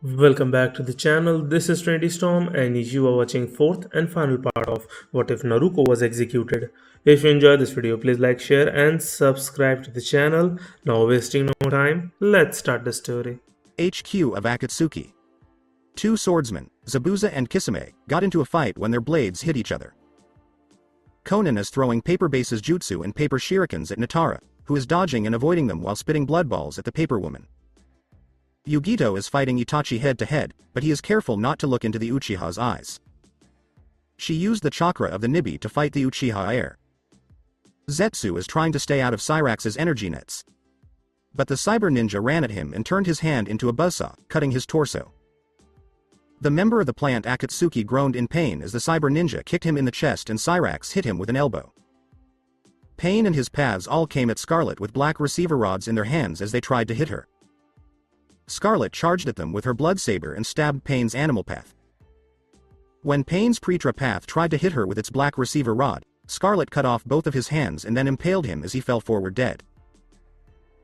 Welcome back to the channel. This is Trinity Storm and you are watching fourth and final part of What If Naruko Was Executed. If you enjoyed this video, please like, share and subscribe to the channel. Now wasting no time, let's start the story. HQ of Akatsuki. Two swordsmen, Zabuza and Kisame, got into a fight when their blades hit each other. Konan is throwing paper bases jutsu and paper shurikens at Natara, who is dodging and avoiding them while spitting blood balls at the paper woman. Yugito is fighting Itachi head-to-head, but he is careful not to look into the Uchiha's eyes. She used the chakra of the Nibi to fight the Uchiha heir. Zetsu is trying to stay out of Cyrax's energy nets. But the cyber ninja ran at him and turned his hand into a buzzsaw, cutting his torso. The member of the plant Akatsuki groaned in pain as the cyber ninja kicked him in the chest and Cyrax hit him with an elbow. Pain and his paths all came at Scarlet with black receiver rods in their hands as they tried to hit her. Scarlet charged at them with her blood saber and stabbed Pain's animal path. When Pain's Pretra path tried to hit her with its black receiver rod, Scarlet cut off both of his hands and then impaled him as he fell forward dead.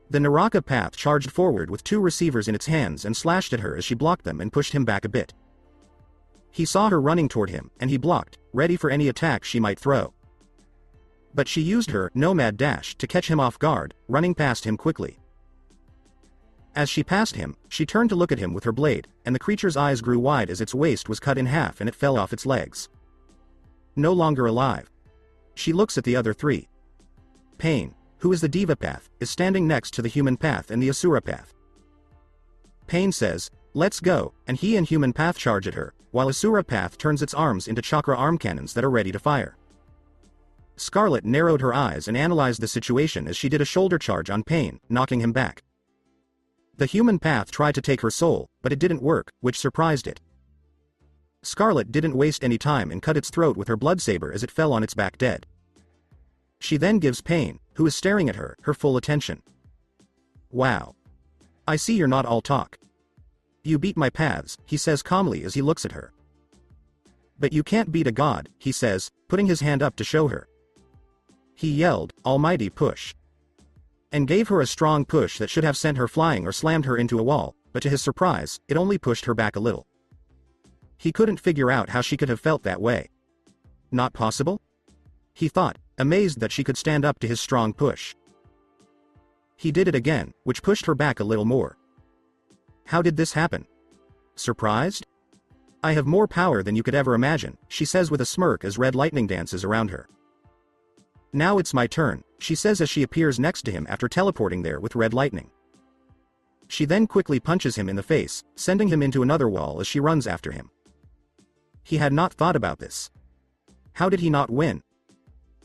The Naruko path charged forward with two receivers in its hands and slashed at her as she blocked them and pushed him back a bit. He saw her running toward him, and he blocked, ready for any attack she might throw. But she used her nomad dash to catch him off guard, running past him quickly. As she passed him, she turned to look at him with her blade, and the creature's eyes grew wide as its waist was cut in half and it fell off its legs. No longer alive. She looks at the other three. Pain, who is the Diva path, is standing next to the human path and the Asura path. Pain says, "Let's go," and he and human path charge at her, while Asura path turns its arms into chakra arm cannons that are ready to fire. Scarlet narrowed her eyes and analyzed the situation as she did a shoulder charge on Pain, knocking him back. The human path tried to take her soul, but it didn't work, which surprised it. Scarlet didn't waste any time and cut its throat with her blood saber as it fell on its back dead. She then gives Pain, who is staring at her, her full attention. "Wow. I see you're not all talk. You beat my paths," he says calmly as he looks at her. "But you can't beat a god," he says, putting his hand up to show her. He yelled, "Almighty push," and gave her a strong push that should have sent her flying or slammed her into a wall, but to his surprise, it only pushed her back a little. He couldn't figure out how she could have felt that way. Not possible? He thought, amazed that she could stand up to his strong push. He did it again, which pushed her back a little more. How did this happen? Surprised? "I have more power than you could ever imagine," she says with a smirk as red lightning dances around her. "Now it's my turn," she says as she appears next to him after teleporting there with red lightning. She then quickly punches him in the face, sending him into another wall as she runs after him. He had not thought about this. How did he not win?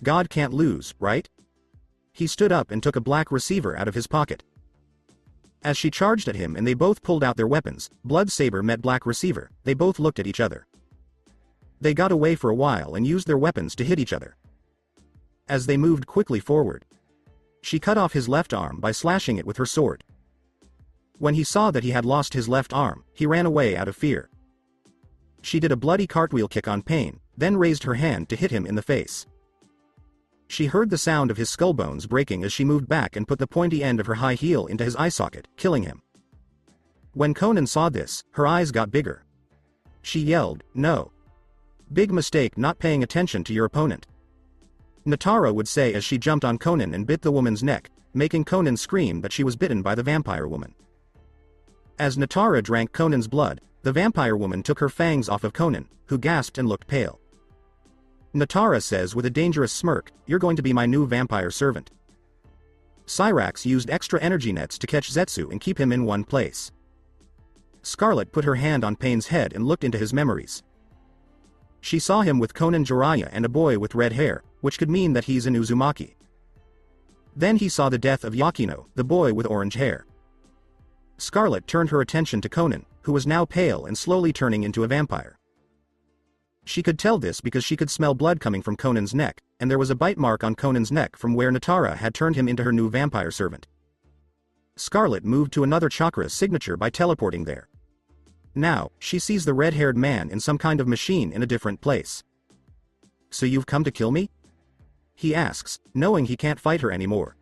God can't lose, right? He stood up and took a black receiver out of his pocket. As she charged at him and they both pulled out their weapons, blood saber met black receiver, they both looked at each other. They got away for a while and used their weapons to hit each other. As they moved quickly forward, she cut off his left arm by slashing it with her sword. When he saw that he had lost his left arm, he ran away out of fear. She did a bloody cartwheel kick on Pain, then raised her hand to hit him in the face. She heard the sound of his skull bones breaking as she moved back and put the pointy end of her high heel into his eye socket, killing him. When Konan saw this, her eyes got bigger. She yelled, "No. Big mistake not paying attention to your opponent," Natara would say as she jumped on Konan and bit the woman's neck, making Konan scream that she was bitten by the vampire woman. As Natara drank Konan's blood, the vampire woman took her fangs off of Konan, who gasped and looked pale. Natara says with a dangerous smirk, "You're going to be my new vampire servant." Cyrax used extra energy nets to catch Zetsu and keep him in one place. Scarlet put her hand on Pain's head and looked into his memories. She saw him with Konan Jiraiya and a boy with red hair, which could mean that he's an Uzumaki. Then he saw the death of Yakino, the boy with orange hair. Scarlet turned her attention to Konan, who was now pale and slowly turning into a vampire. She could tell this because she could smell blood coming from Konan's neck, and there was a bite mark on Konan's neck from where Natara had turned him into her new vampire servant. Scarlet moved to another chakra's signature by teleporting there. Now, she sees the red-haired man in some kind of machine in a different place. "So you've come to kill me?" he asks, knowing he can't fight her anymore.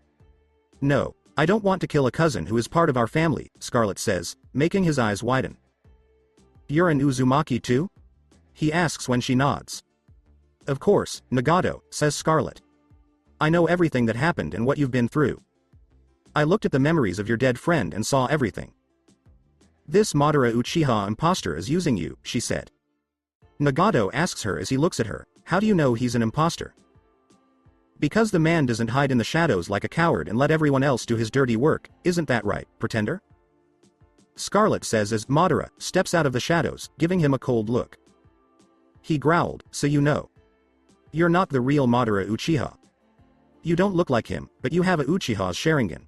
"No, I don't want to kill a cousin who is part of our family," Scarlet says, making his eyes widen. You're an Uzumaki too? He asks when she nods. Of course, Nagato, says Scarlet. I know everything that happened and what you've been through. I looked at the memories of your dead friend and saw everything. This Madara Uchiha imposter is using you, she said. Nagato asks her as he looks at her, how do you know he's an imposter? Because the man doesn't hide in the shadows like a coward and let everyone else do his dirty work, isn't that right, pretender? Scarlet says as Madara steps out of the shadows, giving him a cold look. He growled, so you know. You're not the real Madara Uchiha. You don't look like him, but you have a Uchiha's Sharingan.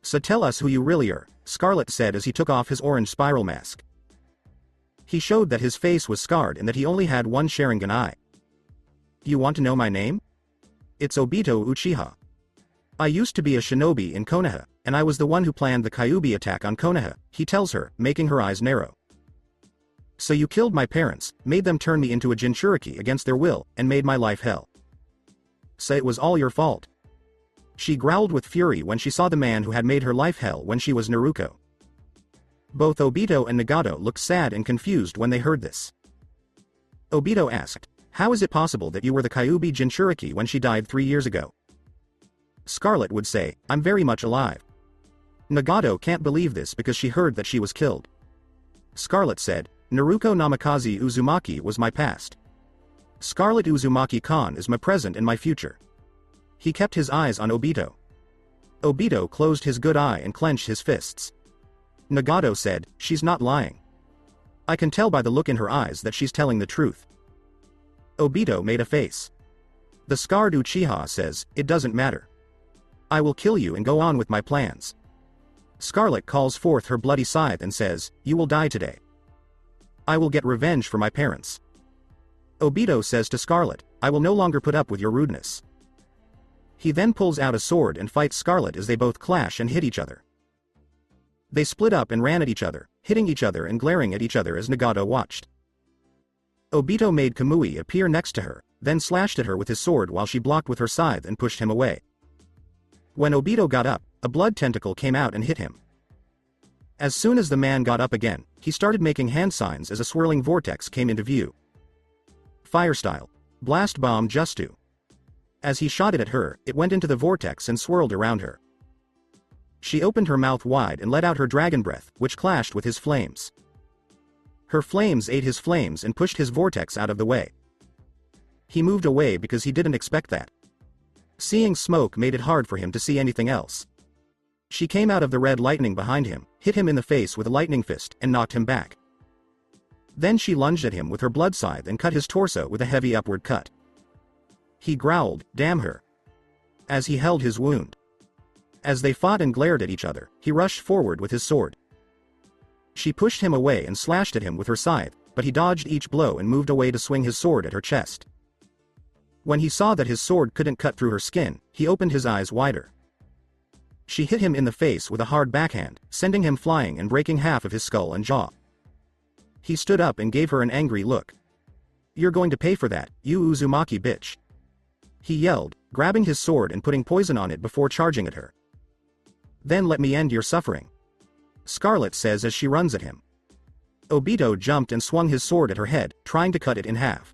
So tell us who you really are, Scarlet said as he took off his orange spiral mask. He showed that his face was scarred and that he only had one Sharingan eye. You want to know my name? It's Obito Uchiha. I used to be a shinobi in Konoha, and I was the one who planned the Kyuubi attack on Konoha, he tells her, making her eyes narrow. So you killed my parents, made them turn me into a Jinchuriki against their will, and made my life hell. So it was all your fault. She growled with fury when she saw the man who had made her life hell when she was Naruko. Both Obito and Nagato looked sad and confused when they heard this. Obito asked, how is it possible that you were the Kyuubi Jinchuriki when she died 3 years ago? Scarlet would say, I'm very much alive. Nagato can't believe this because she heard that she was killed. Scarlet said, Naruko Namikaze Uzumaki was my past. Scarlet Uzumaki-kan is my present and my future. He kept his eyes on Obito. Obito closed his good eye and clenched his fists. Nagato said, she's not lying. I can tell by the look in her eyes that she's telling the truth. Obito made a face. The scarred Uchiha says, it doesn't matter. I will kill you and go on with my plans. Scarlet calls forth her bloody scythe and says, you will die today. I will get revenge for my parents. Obito says to Scarlet, I will no longer put up with your rudeness. He then pulls out a sword and fights Scarlet as they both clash and hit each other. They split up and ran at each other, hitting each other and glaring at each other as Nagato watched. Obito made Kamui appear next to her, then slashed at her with his sword while she blocked with her scythe and pushed him away. When Obito got up, a blood tentacle came out and hit him. As soon as the man got up again, he started making hand signs as a swirling vortex came into view. Fire style. Blast bomb Justu. As he shot it at her, it went into the vortex and swirled around her. She opened her mouth wide and let out her dragon breath, which clashed with his flames. Her flames ate his flames and pushed his vortex out of the way. He moved away because he didn't expect that. Seeing smoke made it hard for him to see anything else. She came out of the red lightning behind him, hit him in the face with a lightning fist, and knocked him back. Then she lunged at him with her blood scythe and cut his torso with a heavy upward cut. He growled, damn her. As he held his wound. As they fought and glared at each other, he rushed forward with his sword. She pushed him away and slashed at him with her scythe, but he dodged each blow and moved away to swing his sword at her chest. When he saw that his sword couldn't cut through her skin, he opened his eyes wider. She hit him in the face with a hard backhand, sending him flying and breaking half of his skull and jaw. He stood up and gave her an angry look. You're going to pay for that, you Uzumaki bitch. He yelled, grabbing his sword and putting poison on it before charging at her. Then let me end your suffering. Scarlet says as she runs at him. Obito jumped and swung his sword at her head, trying to cut it in half.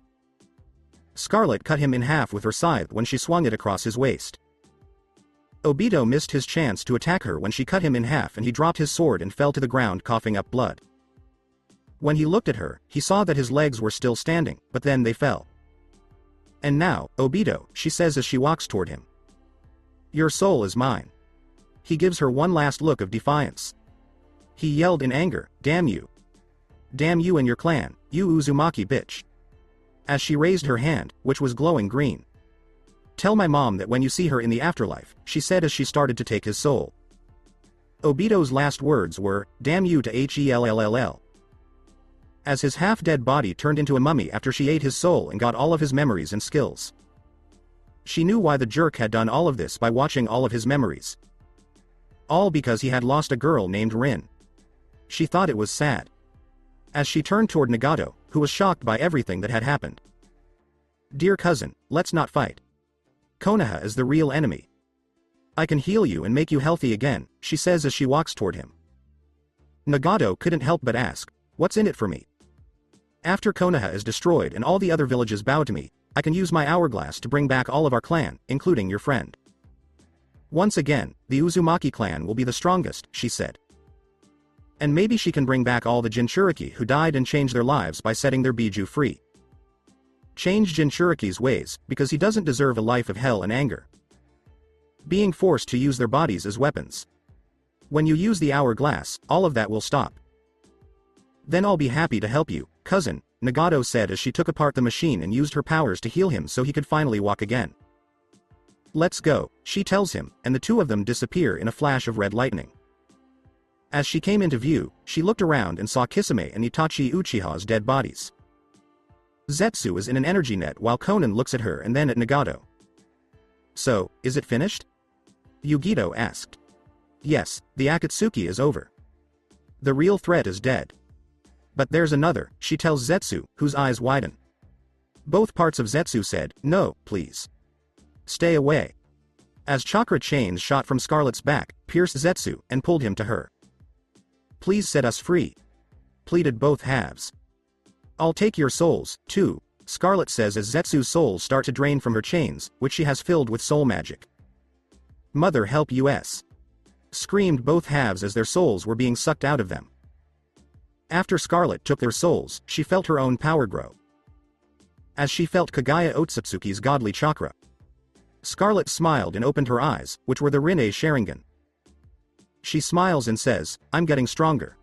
Scarlet cut him in half with her scythe when she swung it across his waist. Obito missed his chance to attack her when she cut him in half and he dropped his sword and fell to the ground coughing up blood. When he looked at her, he saw that his legs were still standing, but then they fell. And now, Obito, she says as she walks toward him. Your soul is mine. He gives her one last look of defiance. He yelled in anger, damn you. Damn you and your clan, you Uzumaki bitch. As she raised her hand, which was glowing green. Tell my mom that when you see her in the afterlife, she said as she started to take his soul. Obito's last words were, damn you to Hellll. As his half-dead body turned into a mummy after she ate his soul and got all of his memories and skills. She knew why the jerk had done all of this by watching all of his memories. All because he had lost a girl named Rin. She thought it was sad. As she turned toward Nagato, who was shocked by everything that had happened. Dear cousin, let's not fight. Konoha is the real enemy. I can heal you and make you healthy again, she says as she walks toward him. Nagato couldn't help but ask, What's in it for me? After Konoha is destroyed and all the other villages bow to me, I can use my hourglass to bring back all of our clan, including your friend. Once again, the Uzumaki clan will be the strongest, she said. And maybe she can bring back all the Jinchuriki who died and change their lives by setting their Biju free. Change Jinchuriki's ways, because he doesn't deserve a life of hell and anger. Being forced to use their bodies as weapons. When you use the hourglass, all of that will stop. Then I'll be happy to help you, cousin, Nagato said as she took apart the machine and used her powers to heal him so he could finally walk again. Let's go, she tells him, and the two of them disappear in a flash of red lightning. As she came into view, she looked around and saw Kisame and Itachi Uchiha's dead bodies. Zetsu is in an energy net while Konan looks at her and then at Nagato. So, is it finished? Yugito asked. Yes, the Akatsuki is over. The real threat is dead. But there's another, she tells Zetsu, whose eyes widen. Both parts of Zetsu said, no, please. Stay away. As chakra chains shot from Scarlet's back, pierced Zetsu, and pulled him to her. Please set us free. Pleaded both halves. I'll take your souls, too, Scarlet says as Zetsu's souls start to drain from her chains, which she has filled with soul magic. Mother help us! Screamed both halves as their souls were being sucked out of them. After Scarlet took their souls, she felt her own power grow. As she felt Kagaya Otsutsuki's godly chakra. Scarlet smiled and opened her eyes, which were the Rinne Sharingan. She smiles and says, I'm getting stronger.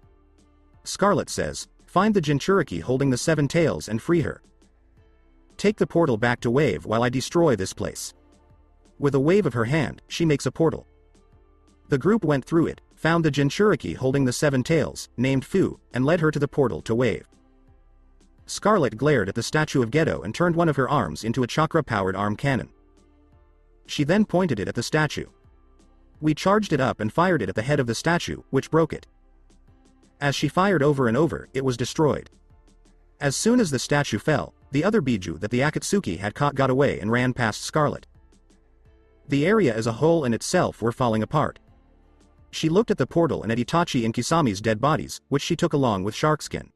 Scarlet says, find the Jinchuriki holding the 7 tails and free her. Take the portal back to Wave while I destroy this place. With a wave of her hand, she makes a portal. The group went through it, found the Jinchuriki holding the 7 tails, named Fu, and led her to the portal to Wave. Scarlet glared at the statue of Gedo and turned one of her arms into a chakra-powered arm cannon. She then pointed it at the statue. We charged it up and fired it at the head of the statue, which broke it. As she fired over and over, it was destroyed. As soon as the statue fell, the other Biju that the Akatsuki had caught got away and ran past Scarlet. The area as a whole and itself were falling apart. She looked at the portal and at Itachi and Kisami's dead bodies, which she took along with Sharkskin.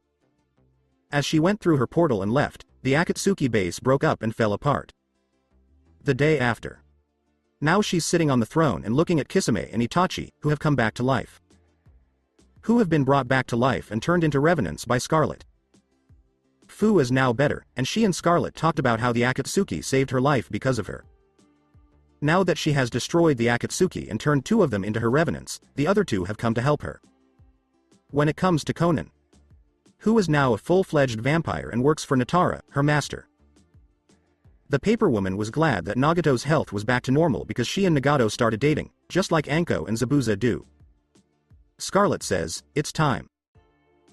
As she went through her portal and left, the Akatsuki base broke up and fell apart. The day after. Now she's sitting on the throne and looking at Kisame and Itachi, who have come back to life. Who have been brought back to life and turned into revenants by Scarlet. Fu is now better, and she and Scarlet talked about how the Akatsuki saved her life because of her. Now that she has destroyed the Akatsuki and turned 2 of them into her revenants, the other 2 have come to help her. When it comes to Konan, who is now a full-fledged vampire and works for Natara, her master. The paper woman was glad that Nagato's health was back to normal because she and Nagato started dating, just like Anko and Zabuza do. Scarlet says, it's time.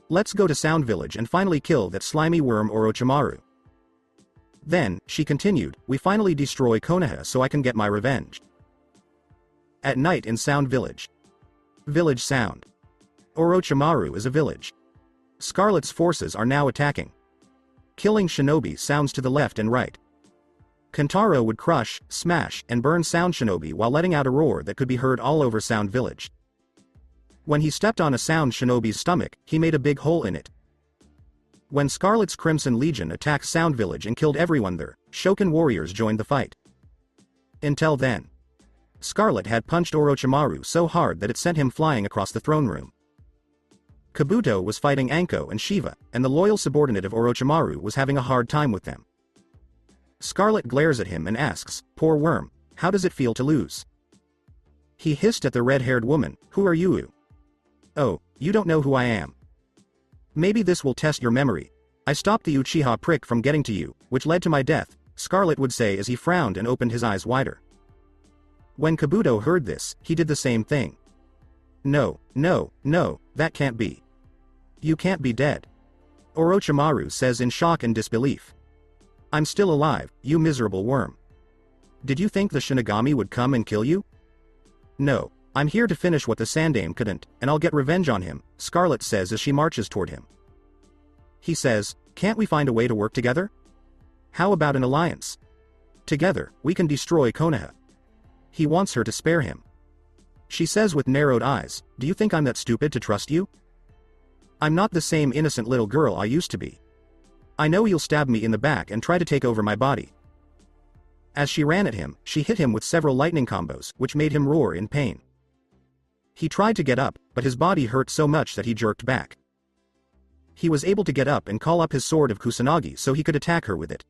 Let's go to Sound Village and finally kill that slimy worm Orochimaru. Then, she continued, we finally destroy Konoha so I can get my revenge. At night in Sound Village. Village Sound. Orochimaru is a village. Scarlet's forces are now attacking. Killing shinobi sounds to the left and right. Kentaro would crush, smash, and burn Sound Shinobi while letting out a roar that could be heard all over Sound Village. When he stepped on a Sound Shinobi's stomach, he made a big hole in it. When Scarlet's Crimson Legion attacked Sound Village and killed everyone there, Shokan warriors joined the fight. Until then, Scarlet had punched Orochimaru so hard that it sent him flying across the throne room. Kabuto was fighting Anko and Shiva, and the loyal subordinate of Orochimaru was having a hard time with them. Scarlet glares at him and asks, poor worm, how does it feel to lose? He hissed at the red-haired woman, who are you? Oh, you don't know who I am. Maybe this will test your memory. I stopped the Uchiha prick from getting to you, which led to my death, Scarlet would say as he frowned and opened his eyes wider. When Kabuto heard this, he did the same thing. No, no, no, that can't be. You can't be dead. Orochimaru says in shock and disbelief. I'm still alive, you miserable worm. Did you think the Shinigami would come and kill you? No, I'm here to finish what the Sandaime couldn't, and I'll get revenge on him, Scarlet says as she marches toward him. He says, can't we find a way to work together? How about an alliance? Together, we can destroy Konoha. He wants her to spare him. She says with narrowed eyes, do you think I'm that stupid to trust you? I'm not the same innocent little girl I used to be. I know you'll stab me in the back and try to take over my body. As she ran at him, she hit him with several lightning combos, which made him roar in pain. He tried to get up, but his body hurt so much that he jerked back. He was able to get up and call up his sword of Kusanagi so he could attack her with it.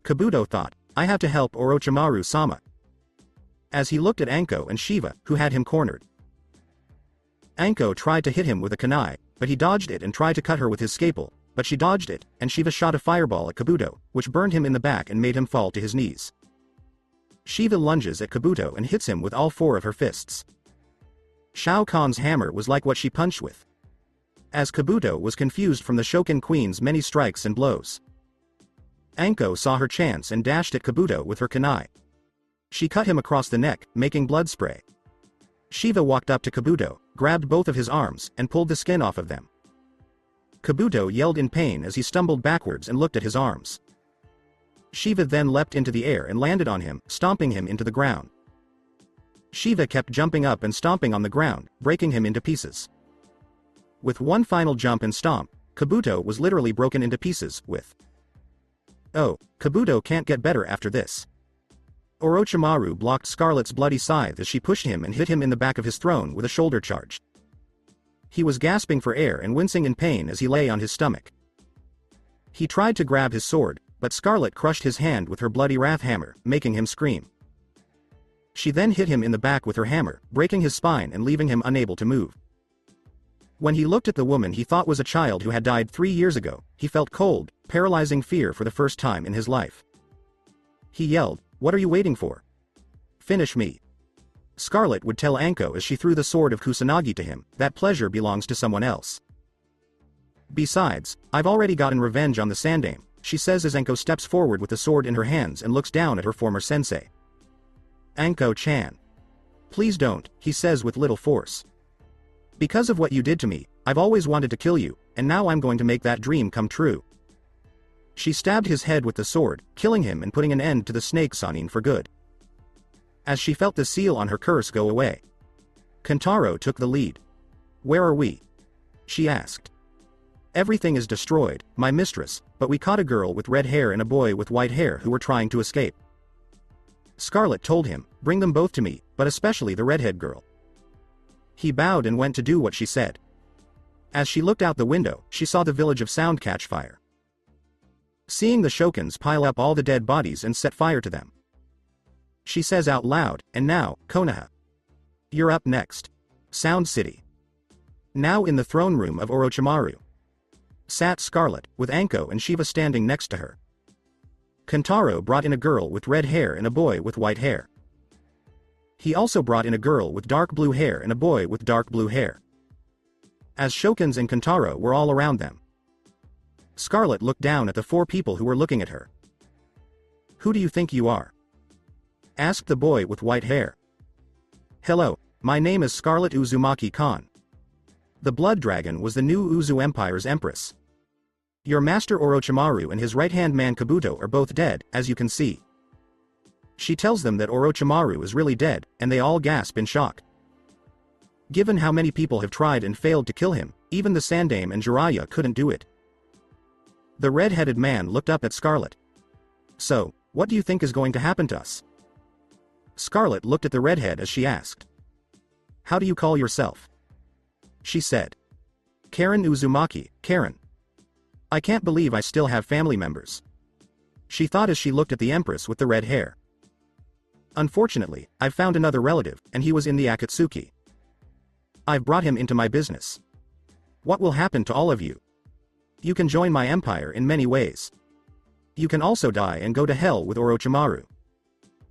Kabuto thought, I have to help Orochimaru-sama. As he looked at Anko and Shiva, who had him cornered. Anko tried to hit him with a kunai, but he dodged it and tried to cut her with his scalpel, but she dodged it, and Shiva shot a fireball at Kabuto, which burned him in the back and made him fall to his knees. Shiva lunges at Kabuto and hits him with all 4 of her fists. Shao Kahn's hammer was like what she punched with. As Kabuto was confused from the Shokin Queen's many strikes and blows. Anko saw her chance and dashed at Kabuto with her kunai. She cut him across the neck, making blood spray. Shiva walked up to Kabuto, grabbed both of his arms, and pulled the skin off of them. Kabuto yelled in pain as he stumbled backwards and looked at his arms. Shiva then leapt into the air and landed on him, stomping him into the ground. Shiva kept jumping up and stomping on the ground, breaking him into pieces. With one final jump and stomp, Kabuto was literally broken into pieces, with "Oh, Kabuto can't get better after this." Orochimaru blocked Scarlet's bloody scythe as she pushed him and hit him in the back of his throne with a shoulder charge. He was gasping for air and wincing in pain as he lay on his stomach. He tried to grab his sword, but Scarlet crushed his hand with her bloody wrath hammer, making him scream. She then hit him in the back with her hammer, breaking his spine and leaving him unable to move. When he looked at the woman he thought was a child who had died 3 years ago, he felt cold, paralyzing fear for the first time in his life. He yelled, "What are you waiting for? Finish me." Scarlet would tell Anko as she threw the sword of Kusanagi to him, that pleasure belongs to someone else. "Besides, I've already gotten revenge on the Sandaime," she says as Anko steps forward with the sword in her hands and looks down at her former sensei. "Anko-chan. Please don't," he says with little force. "Because of what you did to me, I've always wanted to kill you, and now I'm going to make that dream come true." She stabbed his head with the sword, killing him and putting an end to the snake Sanin for good. As she felt the seal on her curse go away, Kentaro took the lead. "Where are we?" she asked. "Everything is destroyed, my mistress, but we caught a girl with red hair and a boy with white hair who were trying to escape." Scarlet told him, "Bring them both to me, but especially the redhead girl." He bowed and went to do what she said. As she looked out the window, she saw the village of Sound catch fire. Seeing the Shokins pile up all the dead bodies and set fire to them, she says out loud, "And now, Konoha. You're up next." Sound City. Now in the throne room of Orochimaru sat Scarlet, with Anko and Shiva standing next to her. Kentaro brought in a girl with red hair and a boy with white hair. He also brought in a girl with dark blue hair and a boy with dark blue hair. As Shokins and Kentaro were all around them, Scarlet looked down at the 4 people who were looking at her. "Who do you think you are?" asked the boy with white hair. "Hello, my name is Scarlet Uzumaki Khan. The Blood Dragon was the new Uzu Empire's Empress. Your master Orochimaru and his right-hand man Kabuto are both dead, as you can see." She tells them that Orochimaru is really dead, and they all gasp in shock. Given how many people have tried and failed to kill him, even the Sandaime and Jiraiya couldn't do it. The red-headed man looked up at Scarlet. "So, what do you think is going to happen to us?" Scarlet looked at the redhead as she asked. "How do you call yourself?" She said. "Karen Uzumaki, Karen. I can't believe I still have family members." She thought as she looked at the Empress with the red hair. "Unfortunately, I've found another relative, and he was in the Akatsuki. I've brought him into my business. What will happen to all of you? You can join my empire in many ways. You can also die and go to hell with Orochimaru.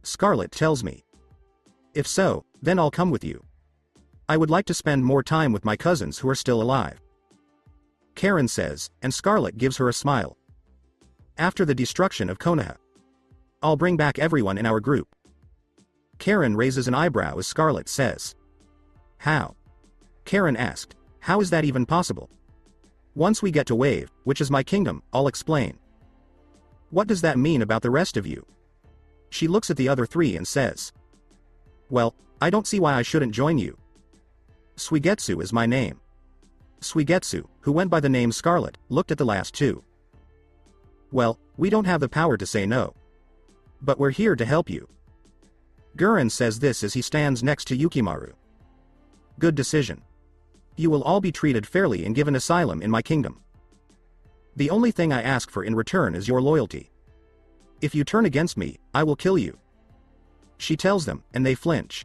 Scarlet tells me. If so, then I'll come with you. I would like to spend more time with my cousins who are still alive." Karen says, and Scarlet gives her a smile. "After the destruction of Konoha, I'll bring back everyone in our group." Karen raises an eyebrow as Scarlet says. "How?" Karen asked. "How is that even possible?" "Once we get to Wave, which is my kingdom, I'll explain." "What does that mean about the rest of you?" She looks at the other 3 and says. "Well, I don't see why I shouldn't join you. Suigetsu is my name." Suigetsu, who went by the name Scarlet, looked at the last two. Well, we don't have the power to say no. But we're here to help you. Gurren says this as he stands next to Yukimaru. Good decision. You will all be treated fairly and given asylum in my kingdom. The only thing I ask for in return is your loyalty. If you turn against me, I will kill you. She tells them, and they flinch.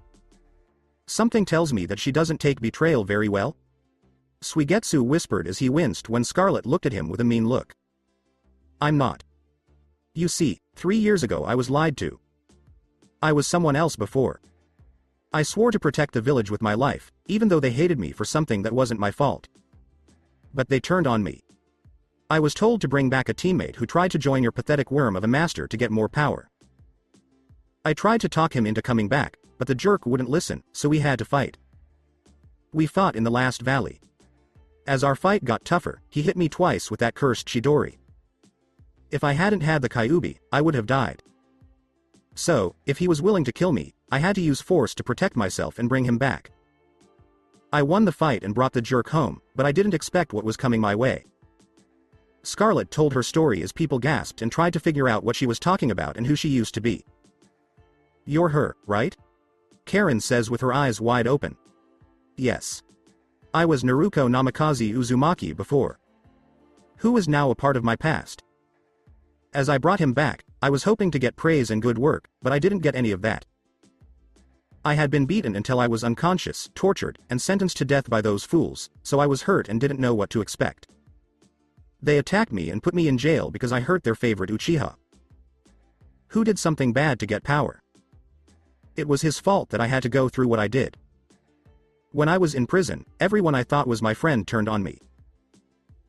Something tells me that she doesn't take betrayal very well. Suigetsu whispered as he winced when Scarlet looked at him with a mean look. I'm not. You see, 3 years ago I was lied to. I was someone else before. I swore to protect the village with my life, even though they hated me for something that wasn't my fault. But they turned on me. I was told to bring back a teammate who tried to join your pathetic worm of a master to get more power. I tried to talk him into coming back, but the jerk wouldn't listen, so we had to fight. We fought in the last valley. As our fight got tougher, he hit me twice with that cursed Chidori. If I hadn't had the Kyuubi, I would have died. So, if he was willing to kill me, I had to use force to protect myself and bring him back. I won the fight and brought the jerk home, but I didn't expect what was coming my way. Scarlet told her story as people gasped and tried to figure out what she was talking about and who she used to be. You're her, right? Karen says with her eyes wide open. Yes. I was Naruko Namikaze Uzumaki before. Who is now a part of my past. As I brought him back, I was hoping to get praise and good work, but I didn't get any of that. I had been beaten until I was unconscious, tortured, and sentenced to death by those fools, so I was hurt and didn't know what to expect. They attacked me and put me in jail because I hurt their favorite Uchiha. Who did something bad to get power? It was his fault that I had to go through what I did. When I was in prison, everyone I thought was my friend turned on me.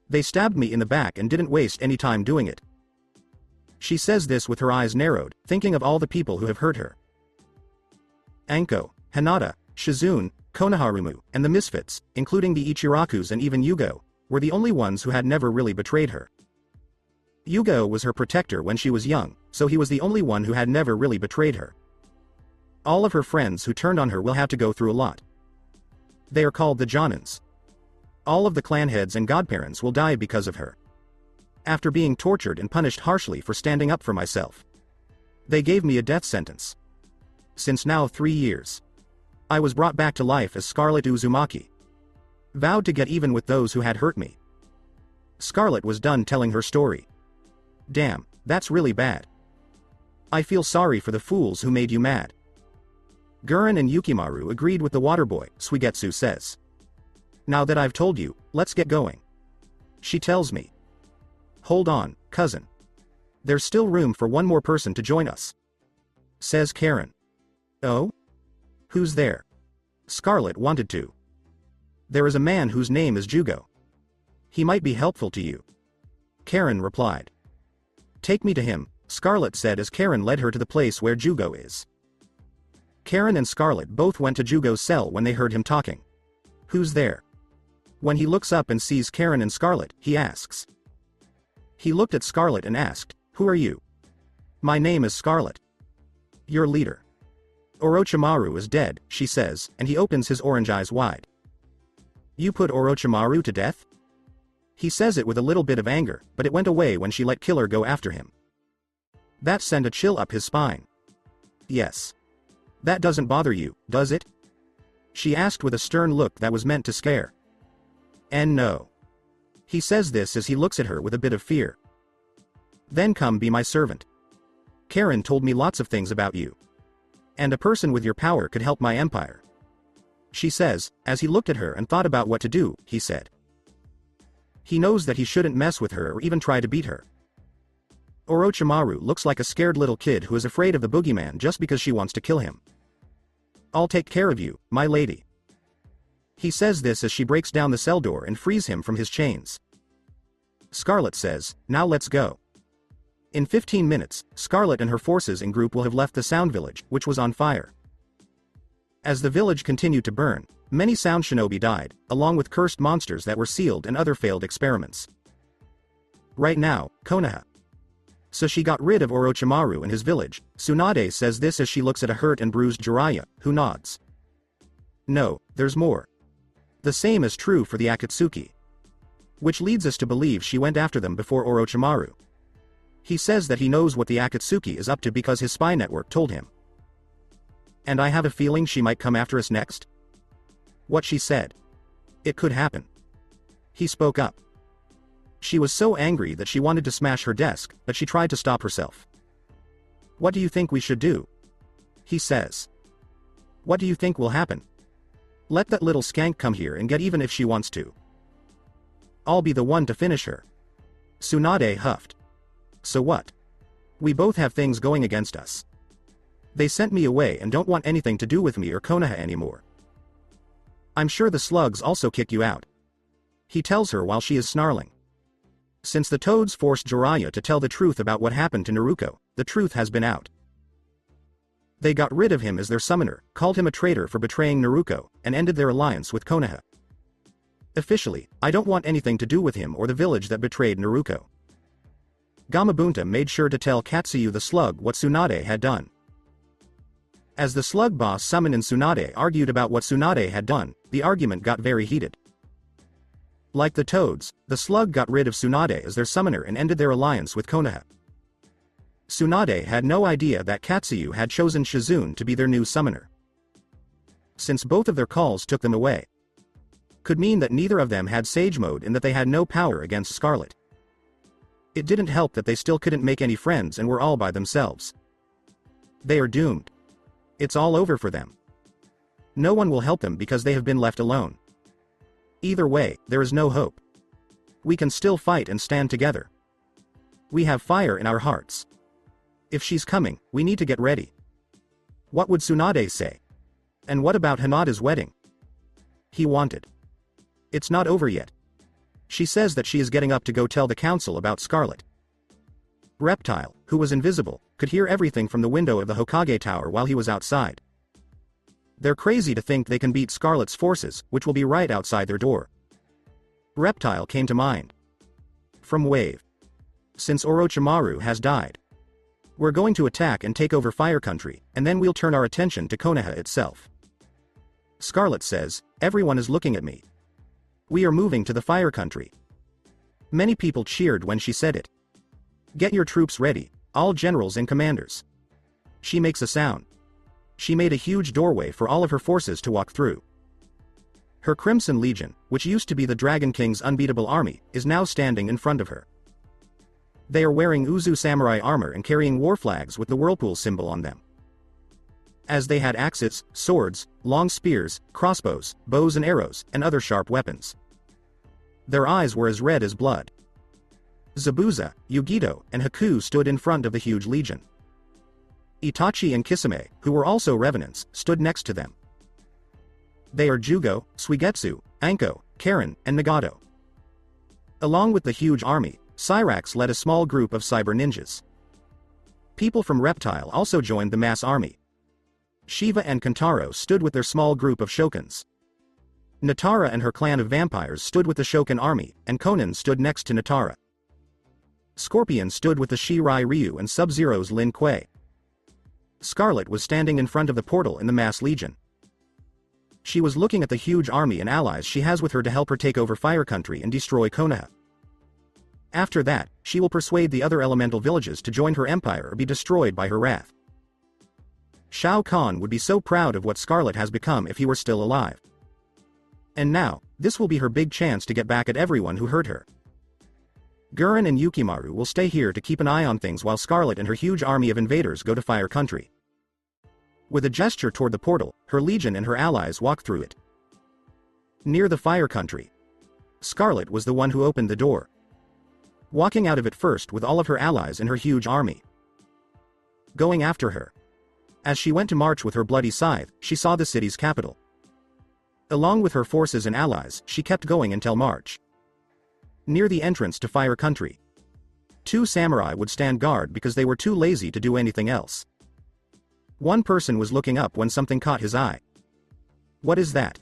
They stabbed me in the back and didn't waste any time doing it. She says this with her eyes narrowed, thinking of all the people who have hurt her. Anko, Hinata, Shizune, Konoharumu, and the Misfits, including the Ichirakus and even Yugo, were the only ones who had never really betrayed her. Yugo was her protector when she was young, so he was the only one who had never really betrayed her. All of her friends who turned on her will have to go through a lot. They are called the Jonins. All of the clan heads and godparents will die because of her. After being tortured and punished harshly for standing up for myself, they gave me a death sentence. Since now 3 years, I was brought back to life as Scarlet Uzumaki. Vowed to get even with those who had hurt me. Scarlet was done telling her story. Damn, that's really bad. I feel sorry for the fools who made you mad. Gurren and Yukimaru agreed with the water boy, Suigetsu says. Now that I've told you, let's get going. She tells me. Hold on, cousin. There's still room for one more person to join us. Says Karen. Oh? Who's there? Scarlet wanted to. There is a man whose name is Jugo. He might be helpful to you. Karen replied. Take me to him, Scarlet said as Karen led her to the place where Jugo is. Karen and Scarlet both went to Jugo's cell when they heard him talking. Who's there? When he looks up and sees Karen and Scarlet, he asks. He looked at Scarlet and asked, Who are you? My name is Scarlet. Your leader. Orochimaru is dead, she says, and he opens his orange eyes wide. You put Orochimaru to death? He says it with a little bit of anger, but it went away when she let Killer go after him. That sent a chill up his spine. Yes. That doesn't bother you, does it? She asked with a stern look that was meant to scare. And no. He says this as he looks at her with a bit of fear. Then come be my servant. Karen told me lots of things about you. And a person with your power could help my empire. She says, as he looked at her and thought about what to do, he said. He knows that he shouldn't mess with her or even try to beat her. Orochimaru looks like a scared little kid who is afraid of the boogeyman just because she wants to kill him. I'll take care of you, my lady. He says this as she breaks down the cell door and frees him from his chains. Scarlet says, now let's go. In 15 minutes, Scarlet and her forces and group will have left the Sound Village, which was on fire. As the village continued to burn, many Sound Shinobi died, along with cursed monsters that were sealed and other failed experiments. Right now, Konoha. So she got rid of Orochimaru and his village, Tsunade says this as she looks at a hurt and bruised Jiraiya, who nods. No, there's more. The same is true for the Akatsuki, which leads us to believe she went after them before Orochimaru. He says that he knows what the Akatsuki is up to because his spy network told him. And I have a feeling she might come after us next. What she said. It could happen. He spoke up. She was so angry that she wanted to smash her desk, but she tried to stop herself. What do you think we should do? He says. What do you think will happen? Let that little skank come here and get even if she wants to. I'll be the one to finish her. Tsunade huffed. So what? We both have things going against us. They sent me away and don't want anything to do with me or Konoha anymore. I'm sure the slugs also kick you out. He tells her while she is snarling. Since the toads forced Jiraiya to tell the truth about what happened to Naruko, the truth has been out. They got rid of him as their summoner, called him a traitor for betraying Naruko, and ended their alliance with Konoha. Officially, I don't want anything to do with him or the village that betrayed Naruko. Gamabunta made sure to tell Katsuyu the slug what Tsunade had done. As the slug boss Summon and Tsunade argued about what Tsunade had done, the argument got very heated. Like the toads, the slug got rid of Tsunade as their summoner and ended their alliance with Konoha. Tsunade had no idea that Katsuyu had chosen Shizune to be their new summoner. Since both of their calls took them away. Could mean that neither of them had Sage Mode and that they had no power against Scarlet. It didn't help that they still couldn't make any friends and were all by themselves. They are doomed. It's all over for them. No one will help them because they have been left alone. Either way, there is no hope. We can still fight and stand together. We have fire in our hearts. If she's coming, we need to get ready. What would Tsunade say? And what about Hinata's wedding? He wanted. It's not over yet. She says that she is getting up to go tell the council about Scarlet. Reptile, who was invisible, could hear everything from the window of the Hokage Tower while he was outside. They're crazy to think they can beat Scarlet's forces, which will be right outside their door. Reptile came to mind. From Wave. Since Orochimaru has died. We're going to attack and take over Fire Country, and then we'll turn our attention to Konoha itself. Scarlet says, everyone is looking at me. We are moving to the Fire Country. Many people cheered when she said it. Get your troops ready, all generals and commanders. She makes a sound. She made a huge doorway for all of her forces to walk through. Her Crimson Legion, which used to be the Dragon King's unbeatable army, is now standing in front of her. They are wearing Uzu samurai armor and carrying war flags with the whirlpool symbol on them. As they had axes, swords, long spears, crossbows, bows and arrows, and other sharp weapons. Their eyes were as red as blood. Zabuza, Yugito, and Haku stood in front of the huge legion. Itachi and Kisame, who were also revenants, stood next to them. They are Jugo, Suigetsu, Anko, Karen, and Nagato. Along with the huge army, Cyrax led a small group of cyber ninjas. People from Reptile also joined the mass army. Shiva and Kentaro stood with their small group of Shokans. Natara and her clan of vampires stood with the Shokan army, and Conan stood next to Natara. Scorpion stood with the Shirai Ryu and Sub-Zero's Lin Kuei. Scarlet was standing in front of the portal in the mass legion. She was looking at the huge army and allies she has with her to help her take over Fire Country and destroy Konoha. After that, she will persuade the other elemental villages to join her empire or be destroyed by her wrath. Shao Kahn would be so proud of what Scarlet has become if he were still alive. And now, this will be her big chance to get back at everyone who hurt her. Gurren and Yukimaru will stay here to keep an eye on things while Scarlet and her huge army of invaders go to Fire Country. With a gesture toward the portal, her legion and her allies walk through it. Near the Fire Country. Scarlet was the one who opened the door. Walking out of it first with all of her allies and her huge army. Going after her. As she went to march with her bloody scythe, she saw the city's capital. Along with her forces and allies, she kept going until March. Near the entrance to Fire Country. 2 samurai would stand guard because they were too lazy to do anything else. One person was looking up when something caught his eye. What is that?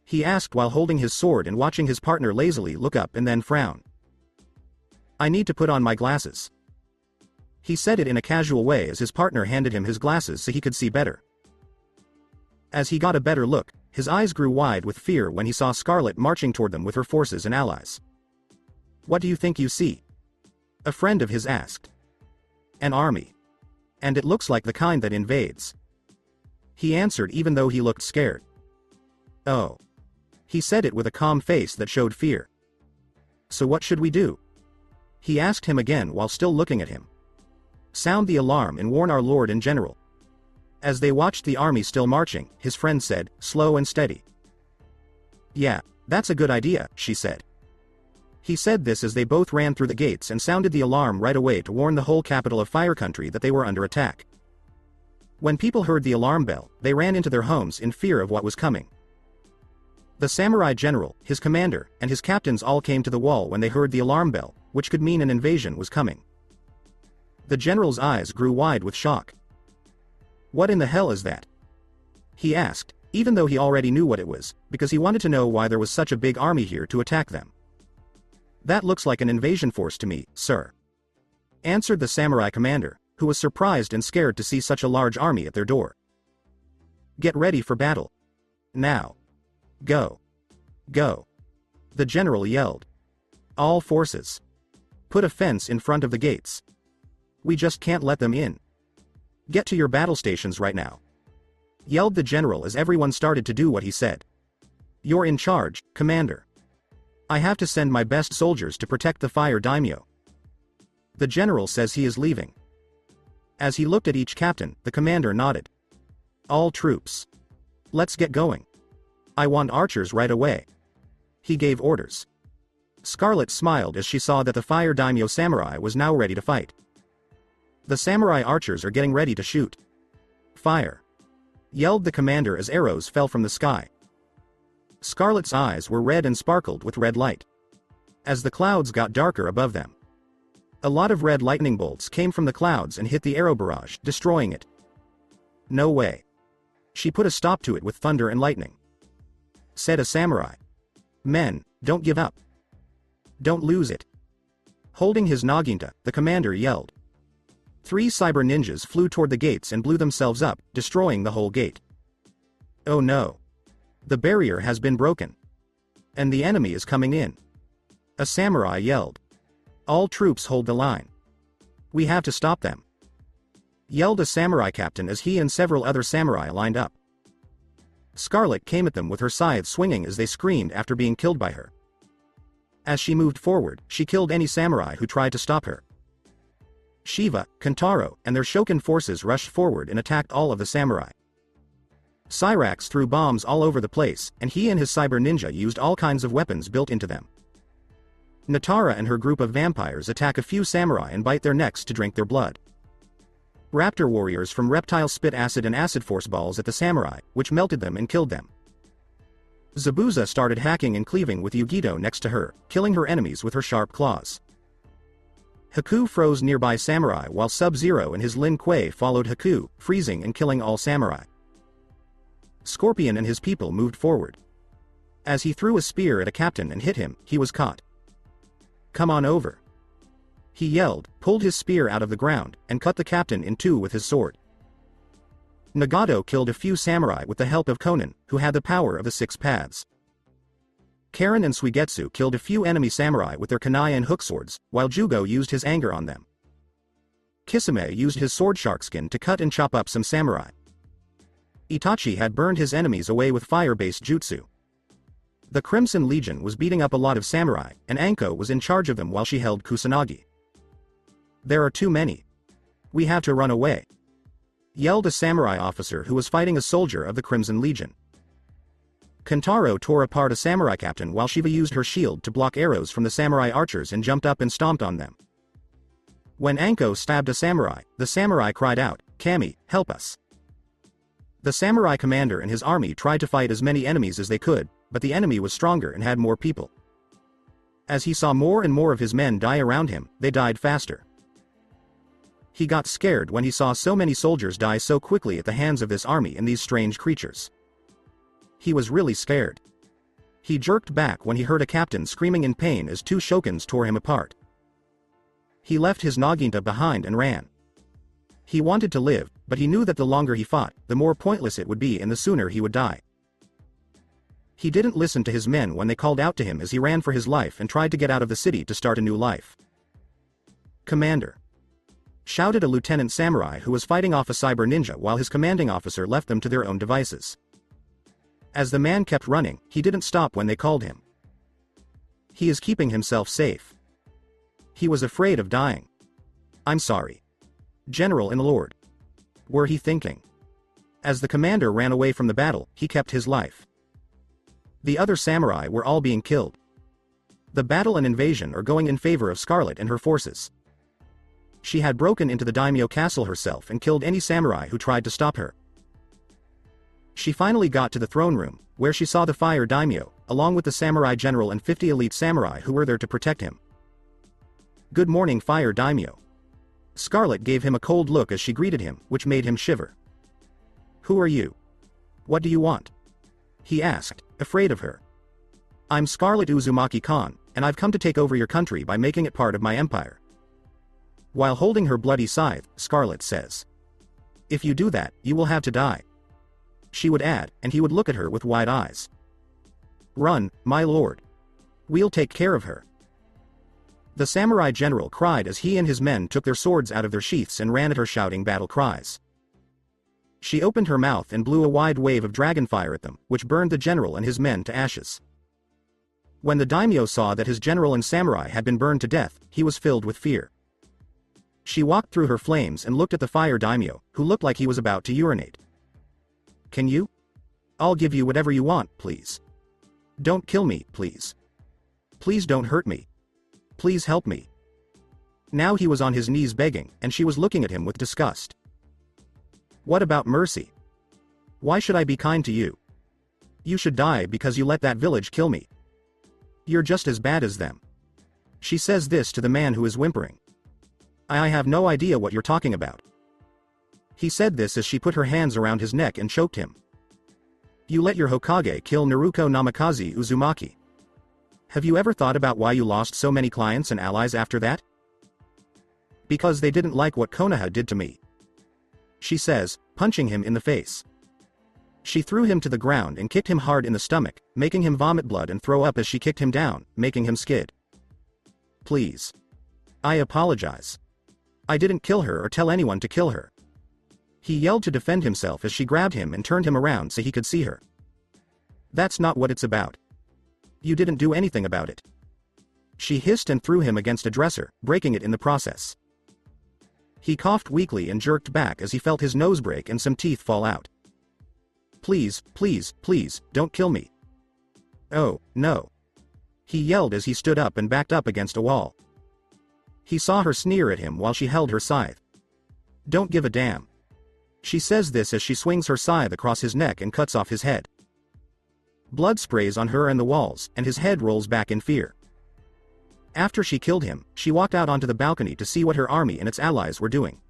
He asked while holding his sword and watching his partner lazily look up and then frown. I need to put on my glasses. He said it in a casual way as his partner handed him his glasses so he could see better. As he got a better look, his eyes grew wide with fear when he saw Scarlet marching toward them with her forces and allies. "What do you think you see?" a friend of his asked. "An army. And it looks like the kind that invades," he answered, even though he looked scared. "Oh." He said it with a calm face that showed fear. "So what should we do?" he asked him again while still looking at him. "Sound the alarm and warn our lord and general." As they watched the army still marching, his friend said, slow and steady. "Yeah, that's a good idea," she said. He said this as they both ran through the gates and sounded the alarm right away to warn the whole capital of Fire Country that they were under attack. When people heard the alarm bell, they ran into their homes in fear of what was coming. The samurai general, his commander, and his captains all came to the wall when they heard the alarm bell, which could mean an invasion was coming. The general's eyes grew wide with shock. "What in the hell is that?" he asked, even though he already knew what it was, because he wanted to know why there was such a big army here to attack them. "That looks like an invasion force to me, sir," answered the samurai commander, who was surprised and scared to see such a large army at their door. "Get ready for battle. Now. Go. Go," the general yelled. "All forces. Put a fence in front of the gates. We just can't let them in. Get to your battle stations right now," yelled the general as everyone started to do what he said. "You're in charge, commander. I have to send my best soldiers to protect the fire daimyo." The general says he is leaving. As he looked at each captain, the commander nodded. "All troops. Let's get going. I want archers right away." He gave orders. Scarlet smiled as she saw that the fire daimyo samurai was now ready to fight. "The samurai archers are getting ready to shoot." "Fire!" yelled the commander as arrows fell from the sky. Scarlet's eyes were red and sparkled with red light. As the clouds got darker above them, a lot of red lightning bolts came from the clouds and hit the arrow barrage, destroying it. "No way." She put a stop to it with thunder and lightning. Said a samurai. "Men, don't give up. Don't lose it." Holding his naginta, the commander yelled. 3 cyber ninjas flew toward the gates and blew themselves up, destroying the whole gate. "Oh no. The barrier has been broken. And the enemy is coming in." A samurai yelled. "All troops hold the line. We have to stop them," yelled a samurai captain as he and several other samurai lined up. Scarlet came at them with her scythe swinging as they screamed after being killed by her. As she moved forward, she killed any samurai who tried to stop her. Shiva, Kentaro, and their Shokin forces rushed forward and attacked all of the samurai. Cyrax threw bombs all over the place, and he and his cyber ninja used all kinds of weapons built into them. Natara and her group of vampires attack a few samurai and bite their necks to drink their blood. Raptor warriors from Reptile spit acid and acid force balls at the samurai, which melted them and killed them. Zabuza started hacking and cleaving with Yugito next to her, killing her enemies with her sharp claws. Haku froze nearby samurai while Sub-Zero and his Lin Kuei followed Haku, freezing and killing all samurai. Scorpion and his people moved forward. As he threw a spear at a captain and hit him, he was caught. "Come on over," he yelled, pulled his spear out of the ground, and cut the captain in 2 with his sword. Nagato killed a few samurai with the help of Konan, who had the power of the 6 paths. Karen and Suigetsu killed a few enemy samurai with their kunai and hook swords, while Jugo used his anger on them. Kisame used his sword sharkskin to cut and chop up some samurai. Itachi had burned his enemies away with fire-based jutsu. The Crimson Legion was beating up a lot of samurai, and Anko was in charge of them while she held Kusanagi. "There are too many. We have to run away," yelled a samurai officer who was fighting a soldier of the Crimson Legion. Kentaro tore apart a samurai captain while Shiva used her shield to block arrows from the samurai archers and jumped up and stomped on them. When Anko stabbed a samurai, the samurai cried out, "Kami, help us." The samurai commander and his army tried to fight as many enemies as they could, but the enemy was stronger and had more people. As he saw more and more of his men die around him, they died faster. He got scared when he saw so many soldiers die so quickly at the hands of this army and these strange creatures. He was really scared. He jerked back when he heard a captain screaming in pain as 2 shokins tore him apart. He left his naginta behind and ran. He wanted to live, but he knew that the longer he fought, the more pointless it would be and the sooner he would die. He didn't listen to his men when they called out to him as he ran for his life and tried to get out of the city to start a new life. "Commander!" shouted a lieutenant samurai who was fighting off a cyber ninja while his commanding officer left them to their own devices. As the man kept running, he didn't stop when they called him. He is keeping himself safe. He was afraid of dying. "I'm sorry, General and Lord," were he thinking. As the commander ran away from the battle, he kept his life. The other samurai were all being killed. The battle and invasion are going in favor of Scarlet and her forces. She had broken into the daimyo castle herself and killed any samurai who tried to stop her. She finally got to the throne room, where she saw the fire daimyo, along with the samurai general and 50 elite samurai who were there to protect him. "Good morning, fire daimyo." Scarlet gave him a cold look as she greeted him, which made him shiver. "Who are you? What do you want?" he asked, afraid of her. "I'm Scarlet Uzumaki Khan, and I've come to take over your country by making it part of my empire." While holding her bloody scythe, Scarlet says, "If you do that, you will have to die." She would add, and he would look at her with wide eyes. "Run, my lord. We'll take care of her." The samurai general cried as he and his men took their swords out of their sheaths and ran at her shouting battle cries. She opened her mouth and blew a wide wave of dragonfire at them, which burned the general and his men to ashes. When the daimyo saw that his general and samurai had been burned to death, he was filled with fear. She walked through her flames and looked at the fire daimyo, who looked like he was about to urinate. "Can you? I'll give you whatever you want, please. Don't kill me, please. Please don't hurt me. Please help me." Now he was on his knees begging, and she was looking at him with disgust. "What about mercy? Why should I be kind to you? You should die because you let that village kill me. You're just as bad as them." She says this to the man who is whimpering. I have no idea what you're talking about." He said this as she put her hands around his neck and choked him. "You let your Hokage kill Naruko Namikaze Uzumaki. Have you ever thought about why you lost so many clients and allies after that?" "Because they didn't like what Konoha did to me," she says, punching him in the face. She threw him to the ground and kicked him hard in the stomach, making him vomit blood and throw up as she kicked him down, making him skid. "Please. I apologize. I didn't kill her or tell anyone to kill her." He yelled to defend himself as she grabbed him and turned him around so he could see her. "That's not what it's about. You didn't do anything about it." She hissed and threw him against a dresser, breaking it in the process. He coughed weakly and jerked back as he felt his nose break and some teeth fall out. "Please, please, please, don't kill me." "Oh, no." He yelled as he stood up and backed up against a wall. He saw her sneer at him while she held her scythe. "Don't give a damn." She says this as she swings her scythe across his neck and cuts off his head. Blood sprays on her and the walls, and his head rolls back in fear. After she killed him, she walked out onto the balcony to see what her army and its allies were doing.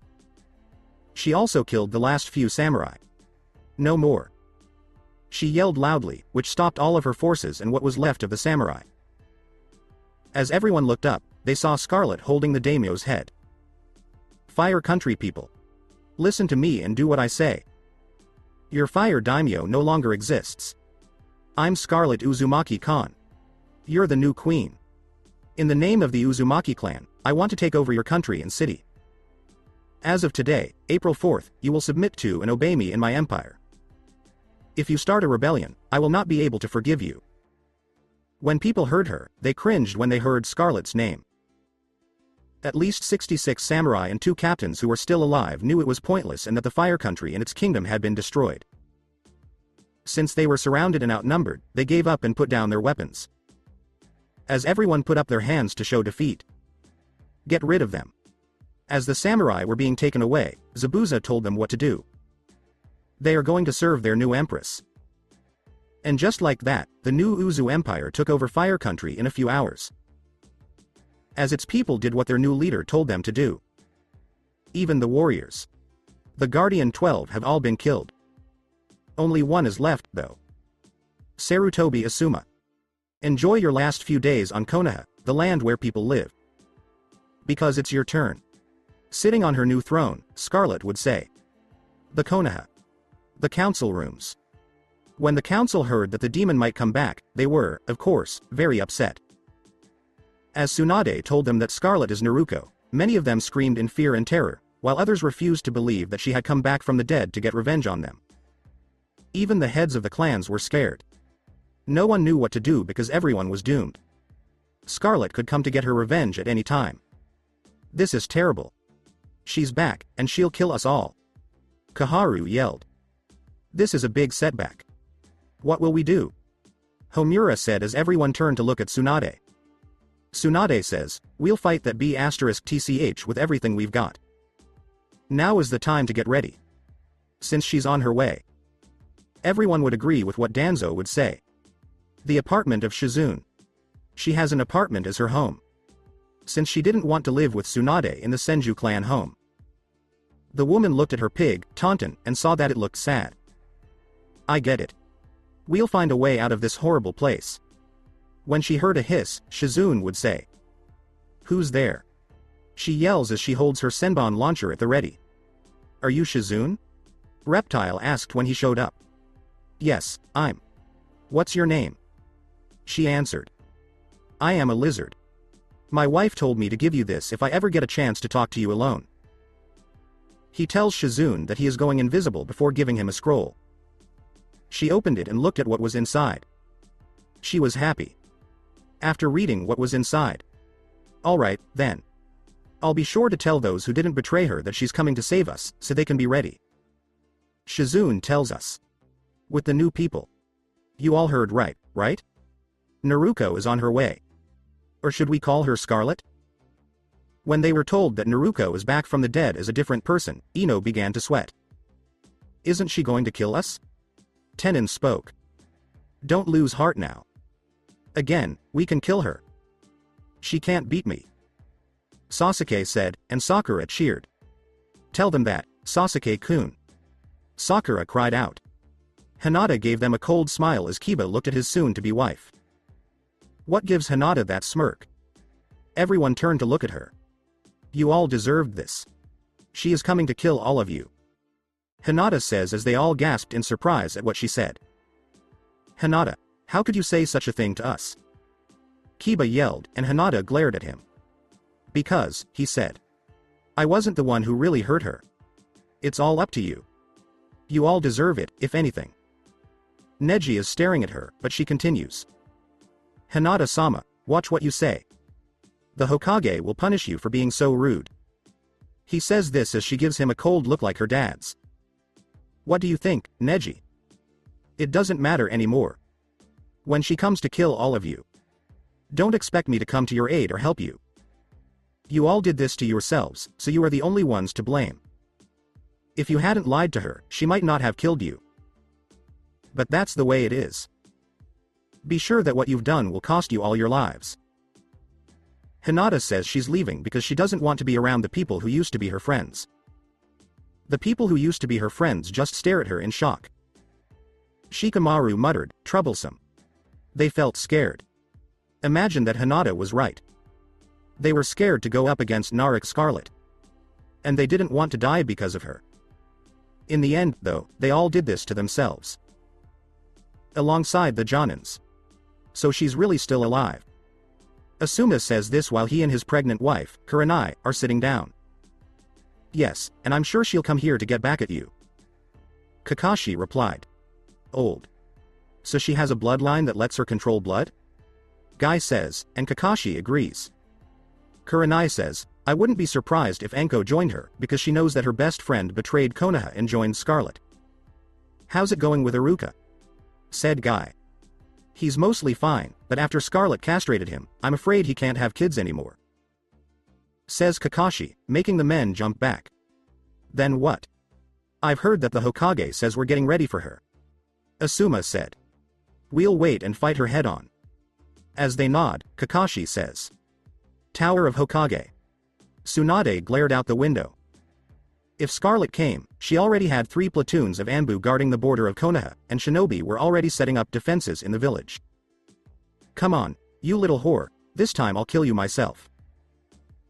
She also killed the last few samurai. "No more." She yelled loudly, which stopped all of her forces and what was left of the samurai. As everyone looked up, they saw Scarlet holding the daimyo's head. "Fire country people. Listen to me and do what I say. Your fire daimyo no longer exists. I'm Scarlet Uzumaki Khan. You're the new queen. In the name of the Uzumaki clan, I want to take over your country and city. As of today, April 4th, you will submit to and obey me in my empire. If you start a rebellion, I will not be able to forgive you." When people heard her, they cringed when they heard Scarlet's name. At least 66 samurai and 2 captains who were still alive knew it was pointless and that the fire country and its kingdom had been destroyed. Since they were surrounded and outnumbered, they gave up and put down their weapons. As everyone put up their hands to show defeat. "Get rid of them." As the samurai were being taken away, Zabuza told them what to do. They are going to serve their new empress. And just like that, the new Uzu Empire took over Fire Country in a few hours. As its people did what their new leader told them to do. Even the warriors. The Guardian 12 have all been killed. Only one is left, though. Sarutobi Asuma. Enjoy your last few days on Konoha, the land where people live. Because it's your turn. Sitting on her new throne, Scarlet would say. The Konoha. The council rooms. When the council heard that the demon might come back, they were, of course, very upset. As Tsunade told them that Scarlet is Naruko, many of them screamed in fear and terror, while others refused to believe that she had come back from the dead to get revenge on them. Even the heads of the clans were scared. No one knew what to do because everyone was doomed. Scarlet could come to get her revenge at any time. This is terrible. She's back, and she'll kill us all. Kaharu yelled. This is a big setback. What will we do? Homura said as everyone turned to look at Tsunade. Tsunade says, we'll fight that B*TCH with everything we've got. Now is the time to get ready. Since she's on her way. Everyone would agree with what Danzo would say. The apartment of Shizune. She has an apartment as her home. Since she didn't want to live with Tsunade in the Senju clan home. The woman looked at her pig, Taunton, and saw that it looked sad. I get it. We'll find a way out of this horrible place. When she heard a hiss, Shizune would say. Who's there? She yells as she holds her Senbon launcher at the ready. Are you Shizune? Reptile asked when he showed up. Yes, I'm. What's your name? She answered. I am a lizard. My wife told me to give you this if I ever get a chance to talk to you alone. He tells Shizune that he is going invisible before giving him a scroll. She opened it and looked at what was inside. She was happy. After reading what was inside. Alright, then. I'll be sure to tell those who didn't betray her that she's coming to save us, so they can be ready. Shizune tells us. With the new people. You all heard right? Naruko is on her way. Or should we call her Scarlet? When they were told that Naruko is back from the dead as a different person, Ino began to sweat. Isn't she going to kill us? Tenon spoke. Don't lose heart now. Again, we can kill her. She can't beat me. Sasuke said, and Sakura cheered. Tell them that, Sasuke-kun. Sakura cried out. Hinata gave them a cold smile as Kiba looked at his soon-to-be wife. What gives Hinata that smirk? Everyone turned to look at her. You all deserved this. She is coming to kill all of you. Hinata says as they all gasped in surprise at what she said. Hinata, how could you say such a thing to us? Kiba yelled, and Hinata glared at him. Because, he said. I wasn't the one who really hurt her. It's all up to you. You all deserve it, if anything. Neji is staring at her, but she continues. Hinata-sama, watch what you say. The Hokage will punish you for being so rude. He says this as she gives him a cold look like her dad's. What do you think, Neji? It doesn't matter anymore. When she comes to kill all of you. Don't expect me to come to your aid or help you. You all did this to yourselves, so you are the only ones to blame. If you hadn't lied to her, she might not have killed you. But that's the way it is. Be sure that what you've done will cost you all your lives. Hinata says she's leaving because she doesn't want to be around the people who used to be her friends. The people who used to be her friends just stare at her in shock. Shikamaru muttered, troublesome. They felt scared. Imagine that Hinata was right. They were scared to go up against Naruto Scarlet. And they didn't want to die because of her. In the end, though, they all did this to themselves. Alongside the Jonins. So she's really still alive. Asuma says this while he and his pregnant wife, Kurenai, are sitting down. Yes, and I'm sure she'll come here to get back at you. Kakashi replied. Old. So she has a bloodline that lets her control blood? Guy says, and Kakashi agrees. Kurenai says, I wouldn't be surprised if Enko joined her, because she knows that her best friend betrayed Konoha and joined Scarlet. How's it going with Iruka? Said Guy. He's mostly fine, but after Scarlet castrated him, I'm afraid he can't have kids anymore. Says Kakashi, making the men jump back. Then what? I've heard that the Hokage says we're getting ready for her. Asuma said. We'll wait and fight her head on. As they nod, Kakashi says. Tower of Hokage. Tsunade glared out the window. If Scarlet came, she already had 3 platoons of Anbu guarding the border of Konoha, and shinobi were already setting up defenses in the village. Come on, you little whore, this time I'll kill you myself.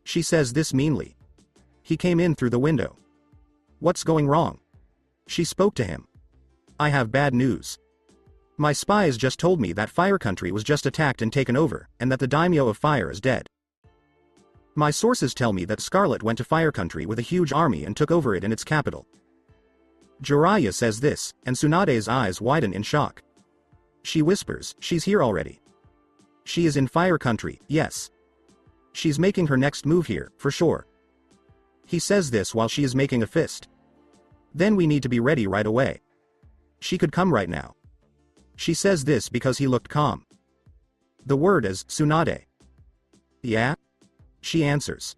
She says this meanly. He came in through the window. What's going wrong? She spoke to him. I have bad news. My spies just told me that Fire Country was just attacked and taken over, and that the daimyo of Fire is dead. My sources tell me that Scarlet went to Fire Country with a huge army and took over it in its capital. Jiraiya says this, and Tsunade's eyes widen in shock. She whispers, she's here already. She is in Fire Country, yes. She's making her next move here, for sure. He says this while she is making a fist. Then we need to be ready right away. She could come right now. She says this because he looked calm. The word is Tsunade. Yeah? She answers.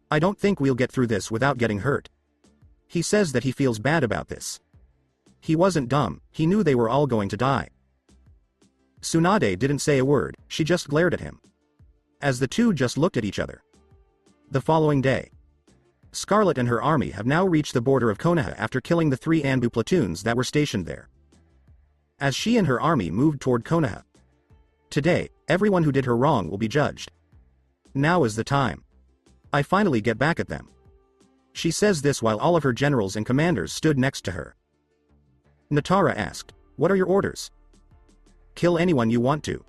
I don't think we'll get through this without getting hurt. He says that he feels bad about this. He wasn't dumb, he knew they were all going to die. Tsunade didn't say a word, she just glared at him. As the two just looked at each other. The following day. Scarlet and her army have now reached the border of Konoha after killing the 3 Anbu platoons that were stationed there. As she and her army moved toward Konoha. Today, everyone who did her wrong will be judged. Now is the time. I finally get back at them. She says this while all of her generals and commanders stood next to her. Natara asked, what are your orders? Kill anyone you want to.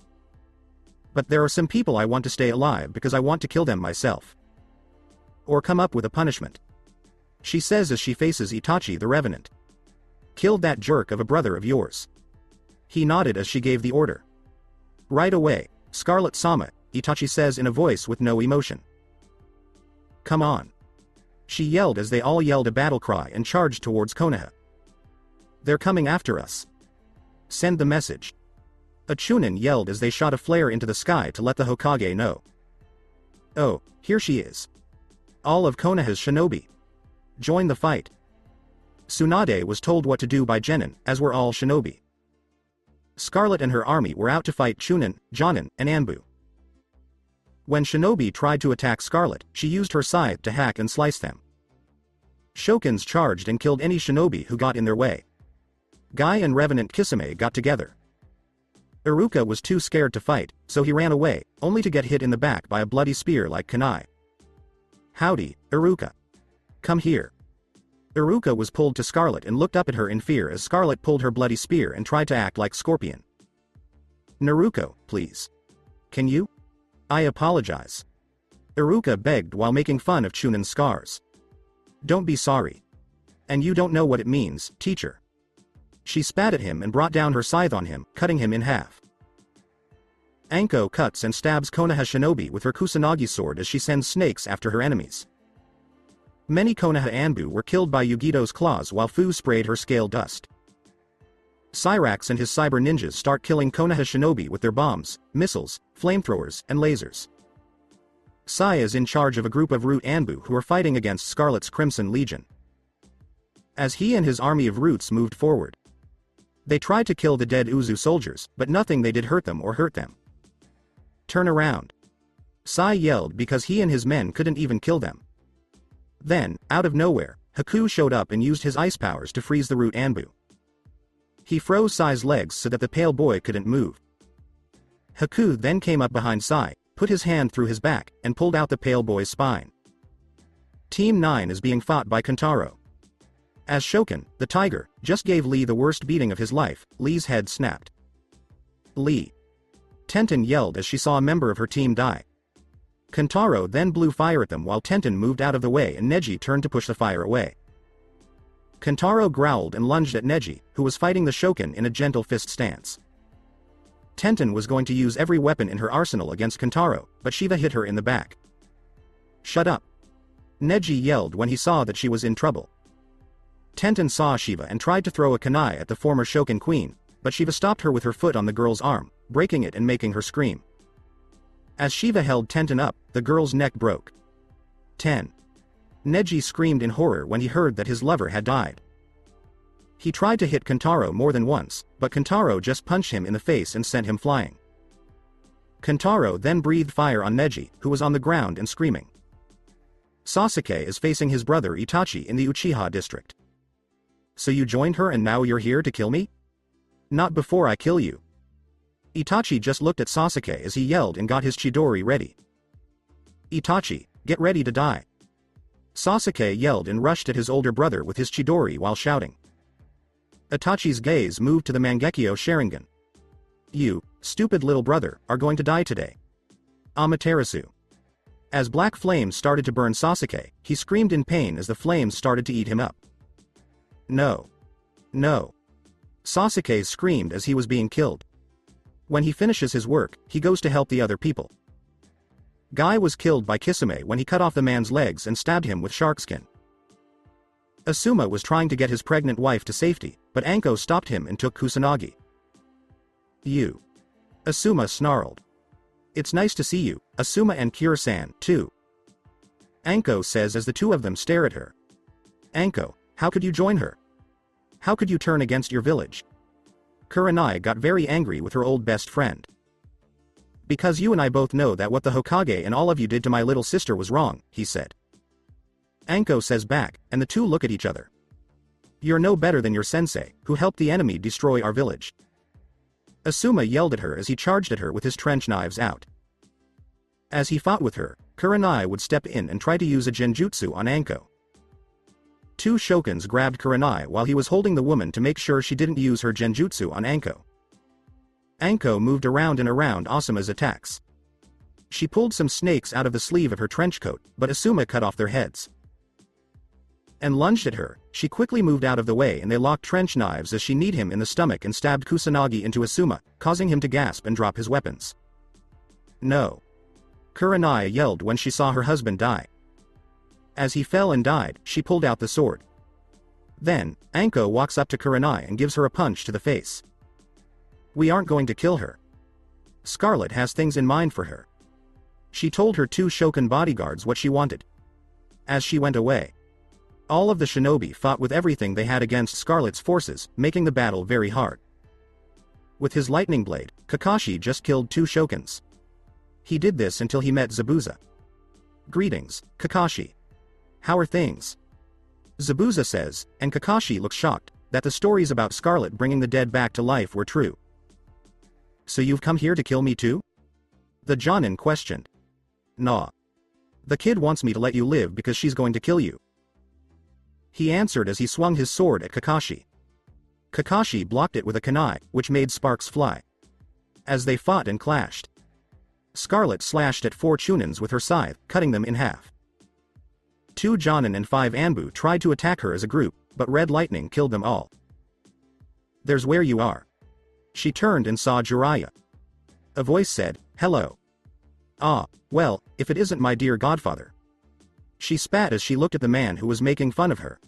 But there are some people I want to stay alive because I want to kill them myself. Or come up with a punishment. She says as she faces Itachi the Revenant. Killed that jerk of a brother of yours. He nodded as she gave the order. Right away, Scarlet-sama, Itachi says in a voice with no emotion. Come on. She yelled as they all yelled a battle cry and charged towards Konoha. They're coming after us. Send the message. A Chunin yelled as they shot a flare into the sky to let the Hokage know. Oh, here she is. All of Konoha's shinobi. Join the fight. Tsunade was told what to do by Genin, as were all shinobi. Scarlet and her army were out to fight Chunin, Jonin, and Anbu. When shinobi tried to attack Scarlet, she used her scythe to hack and slice them. Shokins charged and killed any shinobi who got in their way. Guy and Revenant Kisame got together. Iruka was too scared to fight, so he ran away, only to get hit in the back by a bloody spear like kunai. Howdy, Iruka. Come here. Iruka was pulled to Scarlet and looked up at her in fear as Scarlet pulled her bloody spear and tried to act like Scorpion. Naruko, please. Can you? I apologize. Iruka begged while making fun of Chunin's scars. Don't be sorry. And you don't know what it means, teacher. She spat at him and brought down her scythe on him, cutting him in half. Anko cuts and stabs Konoha shinobi with her Kusanagi sword as she sends snakes after her enemies. Many Konoha Anbu were killed by Yugito's claws while Fu sprayed her scale dust. Cyrax and his cyber ninjas start killing Konoha shinobi with their bombs, missiles, flamethrowers, and lasers. Sai is in charge of a group of Root Anbu who are fighting against Scarlet's Crimson Legion. As he and his army of Roots moved forward, they tried to kill the dead Uzu soldiers, but nothing they did hurt them or hurt them. Turn around. Sai yelled because he and his men couldn't even kill them. Then, out of nowhere, Haku showed up and used his ice powers to freeze the Root Anbu. He froze Sai's legs so that the pale boy couldn't move. Haku then came up behind Sai, put his hand through his back, and pulled out the pale boy's spine. Team 9 is being fought by Kentaro. As Shokin, the tiger, just gave Lee the worst beating of his life, Lee's head snapped. Lee. Tenten yelled as she saw a member of her team die. Kentaro then blew fire at them while Tenten moved out of the way and Neji turned to push the fire away. Kentaro growled and lunged at Neji, who was fighting the Shokin in a gentle fist stance. Tenten was going to use every weapon in her arsenal against Kentaro, but Shiva hit her in the back. Shut up. Neji yelled when he saw that she was in trouble. Tenten saw Shiva and tried to throw a kunai at the former Shokin queen, but Shiva stopped her with her foot on the girl's arm, breaking it and making her scream. As Shiva held Tenten up, the girl's neck broke. 10. Neji screamed in horror when he heard that his lover had died. He tried to hit Kentaro more than once, but Kentaro just punched him in the face and sent him flying. Kentaro then breathed fire on Neji, who was on the ground and screaming. Sasuke is facing his brother Itachi in the Uchiha district. So you joined her and now you're here to kill me? Not before I kill you. Itachi just looked at Sasuke as he yelled and got his Chidori ready. Itachi, get ready to die. Sasuke yelled and rushed at his older brother with his Chidori while shouting. Itachi's gaze moved to the Mangekyo Sharingan, You, stupid little brother, are going to die today. Amaterasu. As black flames started to burn Sasuke, he screamed in pain as the flames started to eat him up. No. No. Sasuke screamed as he was being killed. When he finishes his work, he goes to help the other people. Guy was killed by Kisame when he cut off the man's legs and stabbed him with shark skin. Asuma was trying to get his pregnant wife to safety, but Anko stopped him and took Kusanagi. You. Asuma snarled. It's nice to see you, Asuma, and Kira-san, too. Anko says as the two of them stare at her. Anko, how could you join her? How could you turn against your village? Kurenai got very angry with her old best friend. Because you and I both know that what the Hokage and all of you did to my little sister was wrong, he said. Anko says back, and the two look at each other. You're no better than your sensei, who helped the enemy destroy our village. Asuma yelled at her as he charged at her with his trench knives out. As he fought with her, Kurenai would step in and try to use a genjutsu on Anko. Two shokens grabbed Kurenai while he was holding the woman to make sure she didn't use her genjutsu on Anko. Anko moved around and around Asuma's attacks. She pulled some snakes out of the sleeve of her trench coat, but Asuma cut off their heads. And lunged at her, she quickly moved out of the way and they locked trench knives as she kneed him in the stomach and stabbed Kusanagi into Asuma, causing him to gasp and drop his weapons. No. Kurenai yelled when she saw her husband die. As he fell and died, she pulled out the sword. Then, Anko walks up to Kurenai and gives her a punch to the face. We aren't going to kill her. Scarlet has things in mind for her. She told her two Shokan bodyguards what she wanted. As she went away, all of the shinobi fought with everything they had against Scarlet's forces, making the battle very hard. With his lightning blade, Kakashi just killed two Shokans. He did this until he met Zabuza. Greetings, Kakashi. How are things? Zabuza says, and Kakashi looks shocked, that the stories about Scarlet bringing the dead back to life were true. So you've come here to kill me too? The Jonin questioned. Nah. The kid wants me to let you live because she's going to kill you. He answered as he swung his sword at Kakashi. Kakashi blocked it with a kunai, which made sparks fly. As they fought and clashed, Scarlet slashed at 4 Chunins with her scythe, cutting them in half. 2 Jonin and 5 Anbu tried to attack her as a group, but Red Lightning killed them all. There's where you are. She turned and saw Jiraiya. A voice said, hello. Ah, well, if it isn't my dear godfather. She spat as she looked at the man who was making fun of her.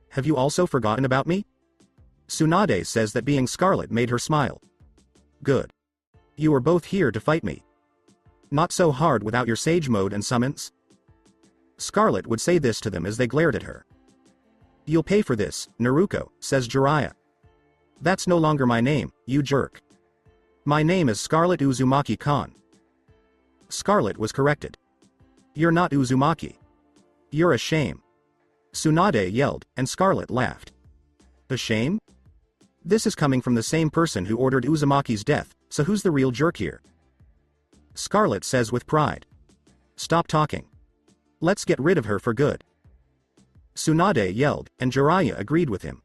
Have you also forgotten about me? Tsunade says that being Scarlet made her smile. Good. You are both here to fight me. Not so hard without your sage mode and summons? Scarlet would say this to them as they glared at her. You'll pay for this, Naruko, says Jiraiya. That's no longer my name, you jerk. My name is Scarlet Uzumaki-kan. Scarlet was corrected. You're not Uzumaki. You're a shame. Tsunade yelled, and Scarlet laughed. A shame? This is coming from the same person who ordered Uzumaki's death, so who's the real jerk here? Scarlet says with pride. Stop talking. Let's get rid of her for good. Tsunade yelled, and Jiraiya agreed with him.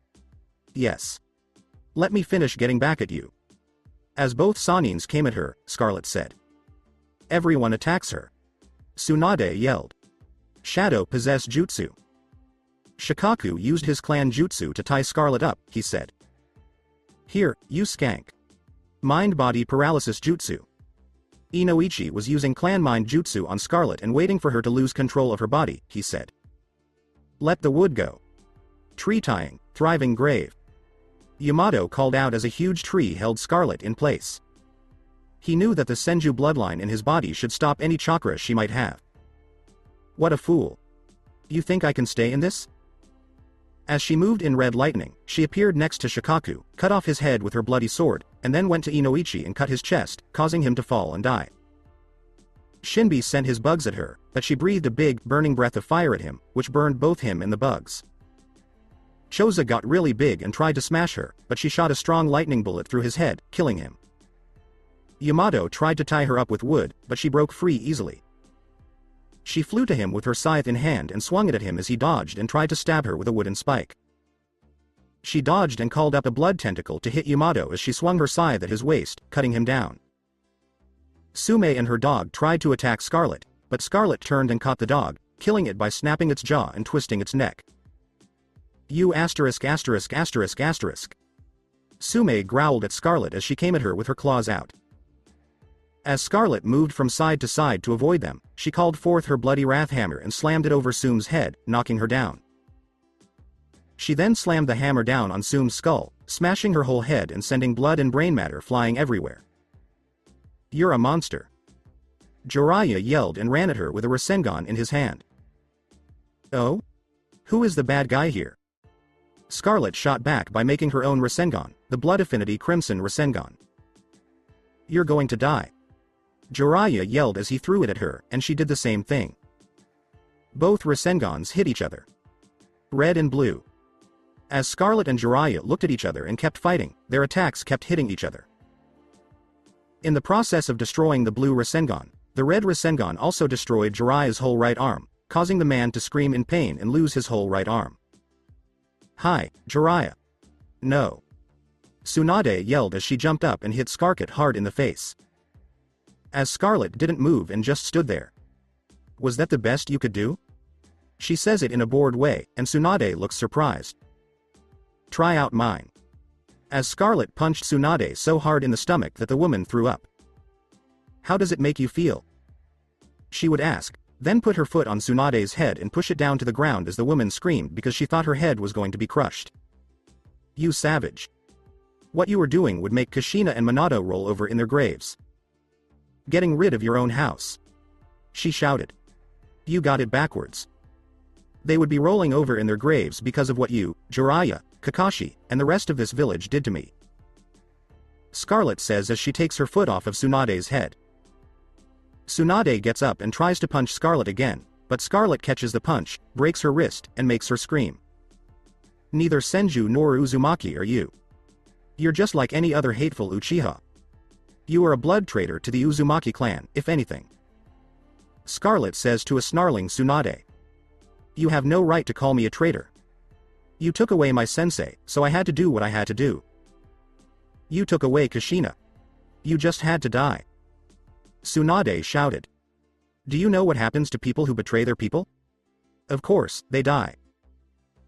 Yes. Let me finish getting back at you. As both Sanins came at her, Scarlet said. Everyone attacks her. Tsunade yelled. Shadow possessed jutsu. Shikaku used his clan jutsu to tie Scarlet up, he said. Here, you skank. Mind-body paralysis jutsu. Inoichi was using clan mind jutsu on Scarlet and waiting for her to lose control of her body, he said. Let the wood go. Tree tying, thriving grave. Yamato called out as a huge tree held Scarlet in place. He knew that the Senju bloodline in his body should stop any chakra she might have. What a fool. You think I can stay in this? As she moved in Red Lightning, she appeared next to Shikaku, cut off his head with her bloody sword, and then went to Inoichi and cut his chest, causing him to fall and die. Shinbi sent his bugs at her, but she breathed a big, burning breath of fire at him, which burned both him and the bugs. Choza got really big and tried to smash her, but she shot a strong lightning bullet through his head, killing him. Yamato tried to tie her up with wood, but she broke free easily. She flew to him with her scythe in hand and swung it at him as he dodged and tried to stab her with a wooden spike. She dodged and called up a blood tentacle to hit Yamato as she swung her scythe at his waist, cutting him down. Sume and her dog tried to attack Scarlet, but Scarlet turned and caught the dog, killing it by snapping its jaw and twisting its neck. You asterisk asterisk asterisk asterisk. Sume growled at Scarlet as she came at her with her claws out. As Scarlet moved from side to side to avoid them, she called forth her bloody wrath hammer and slammed it over Sume's head, knocking her down. She then slammed the hammer down on Sume's skull, smashing her whole head and sending blood and brain matter flying everywhere. You're a monster. Jiraiya yelled and ran at her with a Rasengan in his hand. Oh? Who is the bad guy here? Scarlet shot back by making her own Rasengan, the Blood Affinity Crimson Rasengan. You're going to die. Jiraiya yelled as he threw it at her, and she did the same thing. Both Rasengans hit each other. Red and blue. As Scarlet and Jiraiya looked at each other and kept fighting, their attacks kept hitting each other. In the process of destroying the blue Rasengan, the red Rasengan also destroyed Jiraiya's whole right arm, causing the man to scream in pain and lose his whole right arm. Hi, Jiraiya. No. Tsunade yelled as she jumped up and hit Scarlet hard in the face. As Scarlet didn't move and just stood there. Was that the best you could do? She says it in a bored way, and Tsunade looks surprised. Try out mine. As Scarlet punched Tsunade so hard in the stomach that the woman threw up. How does it make you feel? She would ask, then put her foot on Tsunade's head and push it down to the ground as the woman screamed because she thought her head was going to be crushed. You savage. What you were doing would make Kushina and Minato roll over in their graves. Getting rid of your own house. She shouted. You got it backwards. They would be rolling over in their graves because of what you, Jiraiya, Kakashi, and the rest of this village did to me. Scarlet says as she takes her foot off of Tsunade's head. Tsunade gets up and tries to punch Scarlet again, but Scarlet catches the punch, breaks her wrist, and makes her scream. Neither Senju nor Uzumaki are you. You're just like any other hateful Uchiha. You are a blood traitor to the Uzumaki clan, if anything. Scarlet says to a snarling Tsunade. You have no right to call me a traitor. You took away my sensei, so I had to do what I had to do. You took away Kushina. You just had to die. Tsunade shouted. Do you know what happens to people who betray their people? Of course, they die.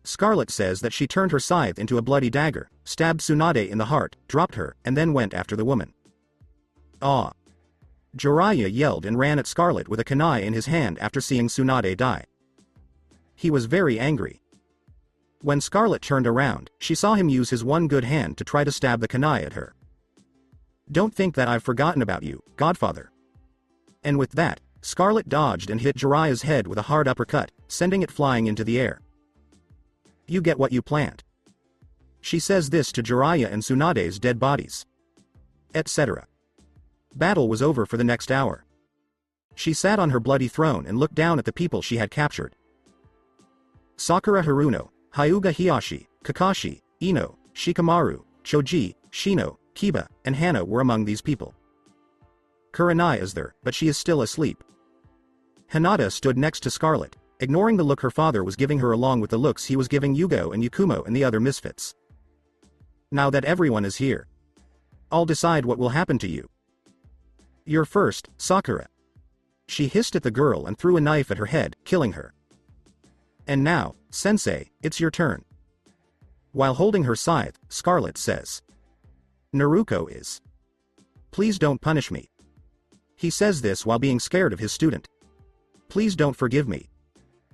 Scarlet says that she turned her scythe into a bloody dagger, stabbed Tsunade in the heart, dropped her, and then went after the woman. Ah! Jiraiya yelled and ran at Scarlet with a kunai in his hand after seeing Tsunade die. He was very angry. When Scarlet turned around, she saw him use his one good hand to try to stab the kunai at her. Don't think that I've forgotten about you, Godfather. And with that, Scarlet dodged and hit Jiraiya's head with a hard uppercut, sending it flying into the air. You get what you plant. She says this to Jiraiya and Tsunade's dead bodies. Etc. Battle was over for the next hour. She sat on her bloody throne and looked down at the people she had captured. Sakura Haruno, Hyuga Hiyashi, Kakashi, Ino, Shikamaru, Choji, Shino, Kiba, and Hana were among these people. Kurenai is there, but she is still asleep. Hinata stood next to Scarlet, ignoring the look her father was giving her along with the looks he was giving Yugo and Yakumo and the other misfits. Now that everyone is here, I'll decide what will happen to you. You're first, Sakura. She hissed at the girl and threw a knife at her head, killing her. And now, Sensei, it's your turn. While holding her scythe, Scarlet says. Naruko is. Please don't punish me. He says this while being scared of his student. Please don't forgive me.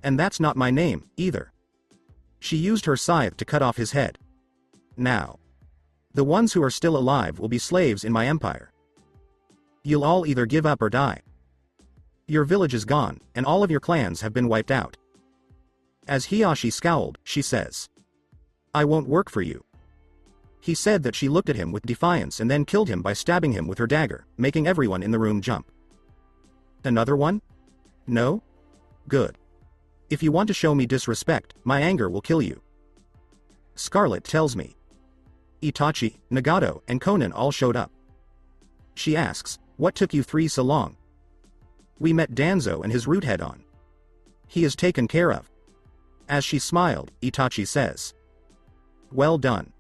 And that's not my name, either. She used her scythe to cut off his head. Now. The ones who are still alive will be slaves in my empire. You'll all either give up or die. Your village is gone, and all of your clans have been wiped out. As Hiyashi scowled, she says. I won't work for you. He said that she looked at him with defiance and then killed him by stabbing him with her dagger, making everyone in the room jump. Another one? No? Good. If you want to show me disrespect, my anger will kill you. Scarlet tells me. Itachi, Nagato, and Conan all showed up. She asks, what took you three so long? We met Danzo and his root head on. He is taken care of. As she smiled, Itachi says. Well done.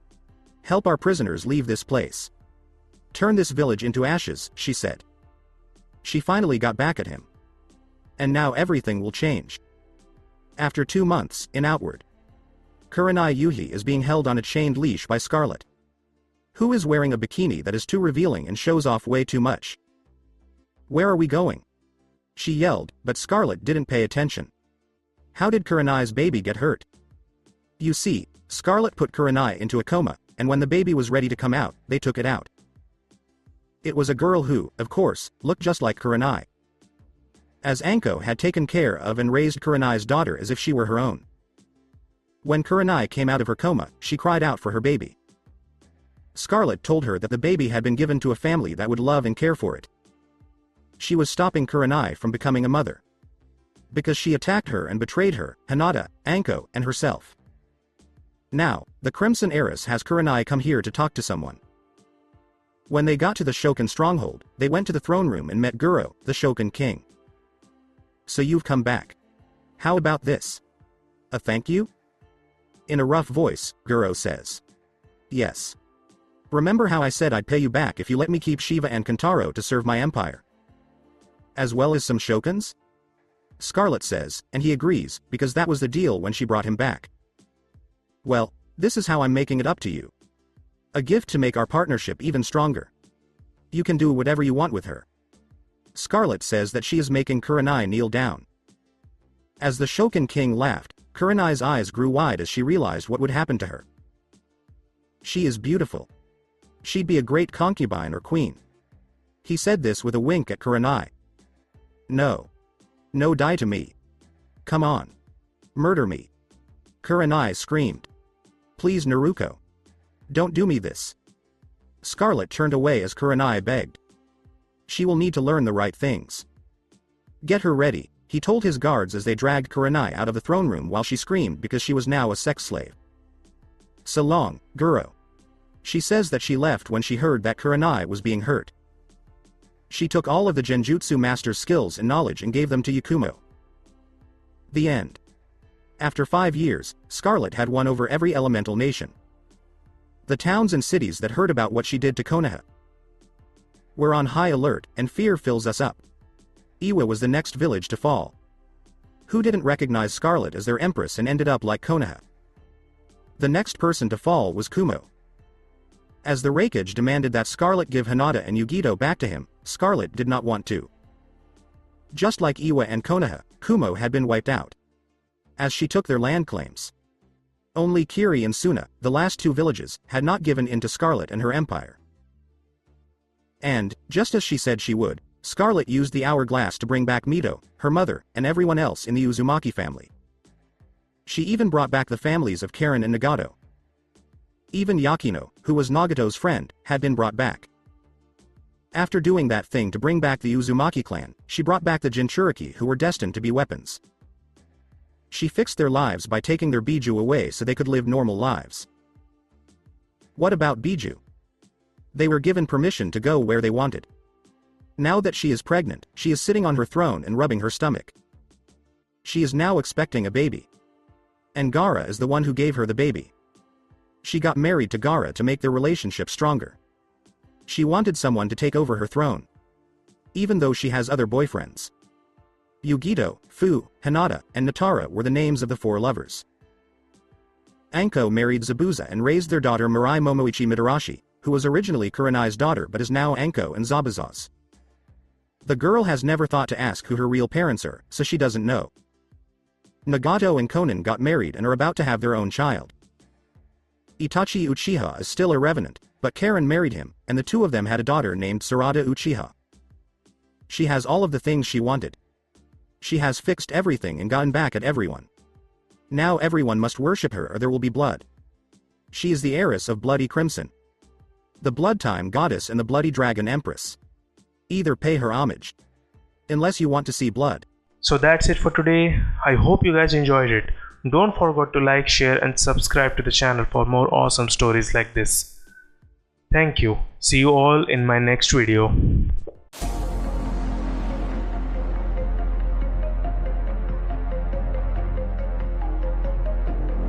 Help our prisoners leave this place. Turn this village into ashes, she said. She finally got back at him. And now everything will change. After 2 months, in Outward, Kurenai Yuhi is being held on a chained leash by Scarlet, who is wearing a bikini that is too revealing and shows off way too much. Where are we going? She yelled, but Scarlet didn't pay attention. How did Kurenai's baby get hurt? You see, Scarlet put Kurenai into a coma, and when the baby was ready to come out, they took it out. It was a girl who, of course, looked just like Kurenai, as Anko had taken care of and raised Kurenai's daughter as if she were her own. When Kurenai came out of her coma, she cried out for her baby. Scarlet told her that the baby had been given to a family that would love and care for it. She was stopping Kurenai from becoming a mother, because she attacked her and betrayed her, Hinata, Anko, and herself. Now, the Crimson heiress has Kurenai come here to talk to someone. When they got to the Shokan stronghold, they went to the throne room and met Guro, the Shokan king. So you've come back. How about this? A thank you? In a rough voice, Guro says. Yes. Remember how I said I'd pay you back if you let me keep Shiva and Kentaro to serve my empire? As well as some Shokans? Scarlet says, and he agrees, because that was the deal when she brought him back. Well, this is how I'm making it up to you. A gift to make our partnership even stronger. You can do whatever you want with her. Scarlet says that she is making Kurenai kneel down. As the Shokan king laughed, Kurenai's eyes grew wide as she realized what would happen to her. She is beautiful. She'd be a great concubine or queen. He said this with a wink at Kurenai. No. No, die to me. Come on. Murder me. Kurenai screamed. Please, Naruko. Don't do me this. Scarlet turned away as Kurenai begged. She will need to learn the right things. Get her ready, he told his guards as they dragged Kurenai out of the throne room while she screamed because she was now a sex slave. So long, Guro. She says that she left when she heard that Kurenai was being hurt. She took all of the Genjutsu master's skills and knowledge and gave them to Yakumo. The end. After 5 years, Scarlet had won over every elemental nation. The towns and cities that heard about what she did to Konoha were on high alert, and fear fills us up. Iwa was the next village to fall. Who didn't recognize Scarlet as their empress and ended up like Konoha? The next person to fall was Kumo. As the Raikage demanded that Scarlet give Hinata and Yugito back to him, Scarlet did not want to. Just like Iwa and Konoha, Kumo had been wiped out, as she took their land claims. Only Kiri and Suna, the last 2 villages, had not given in to Scarlet and her empire. And, just as she said she would, Scarlet used the hourglass to bring back Mito, her mother, and everyone else in the Uzumaki family. She even brought back the families of Karen and Nagato. Even Yakino, who was Nagato's friend, had been brought back. After doing that thing to bring back the Uzumaki clan, she brought back the Jinchuriki who were destined to be weapons. She fixed their lives by taking their Biju away so they could live normal lives. What about Biju? They were given permission to go where they wanted. Now that she is pregnant, she is sitting on her throne and rubbing her stomach. She is now expecting a baby. And Gaara is the one who gave her the baby. She got married to Gaara to make their relationship stronger. She wanted someone to take over her throne, even though she has other boyfriends. Yugito, Fu, Hinata, and Natara were the names of the 4 lovers. Anko married Zabuza and raised their daughter Mirai Momoichi Midarashi, who was originally Kurenai's daughter but is now Anko and Zabuza's. The girl has never thought to ask who her real parents are, so she doesn't know. Nagato and Konan got married and are about to have their own child. Itachi Uchiha is still a revenant, but Karen married him, and the 2 of them had a daughter named Sarada Uchiha. She has all of the things she wanted. She has fixed everything and gotten back at everyone. Now everyone must worship her or there will be blood. She is the heiress of Bloody Crimson, the Blood Time Goddess and the Bloody Dragon Empress. Either pay her homage, unless you want to see blood. So that's it for today. I hope you guys enjoyed it. Don't forget to like, share and subscribe to the channel for more awesome stories like this. Thank you. See you all in my next video.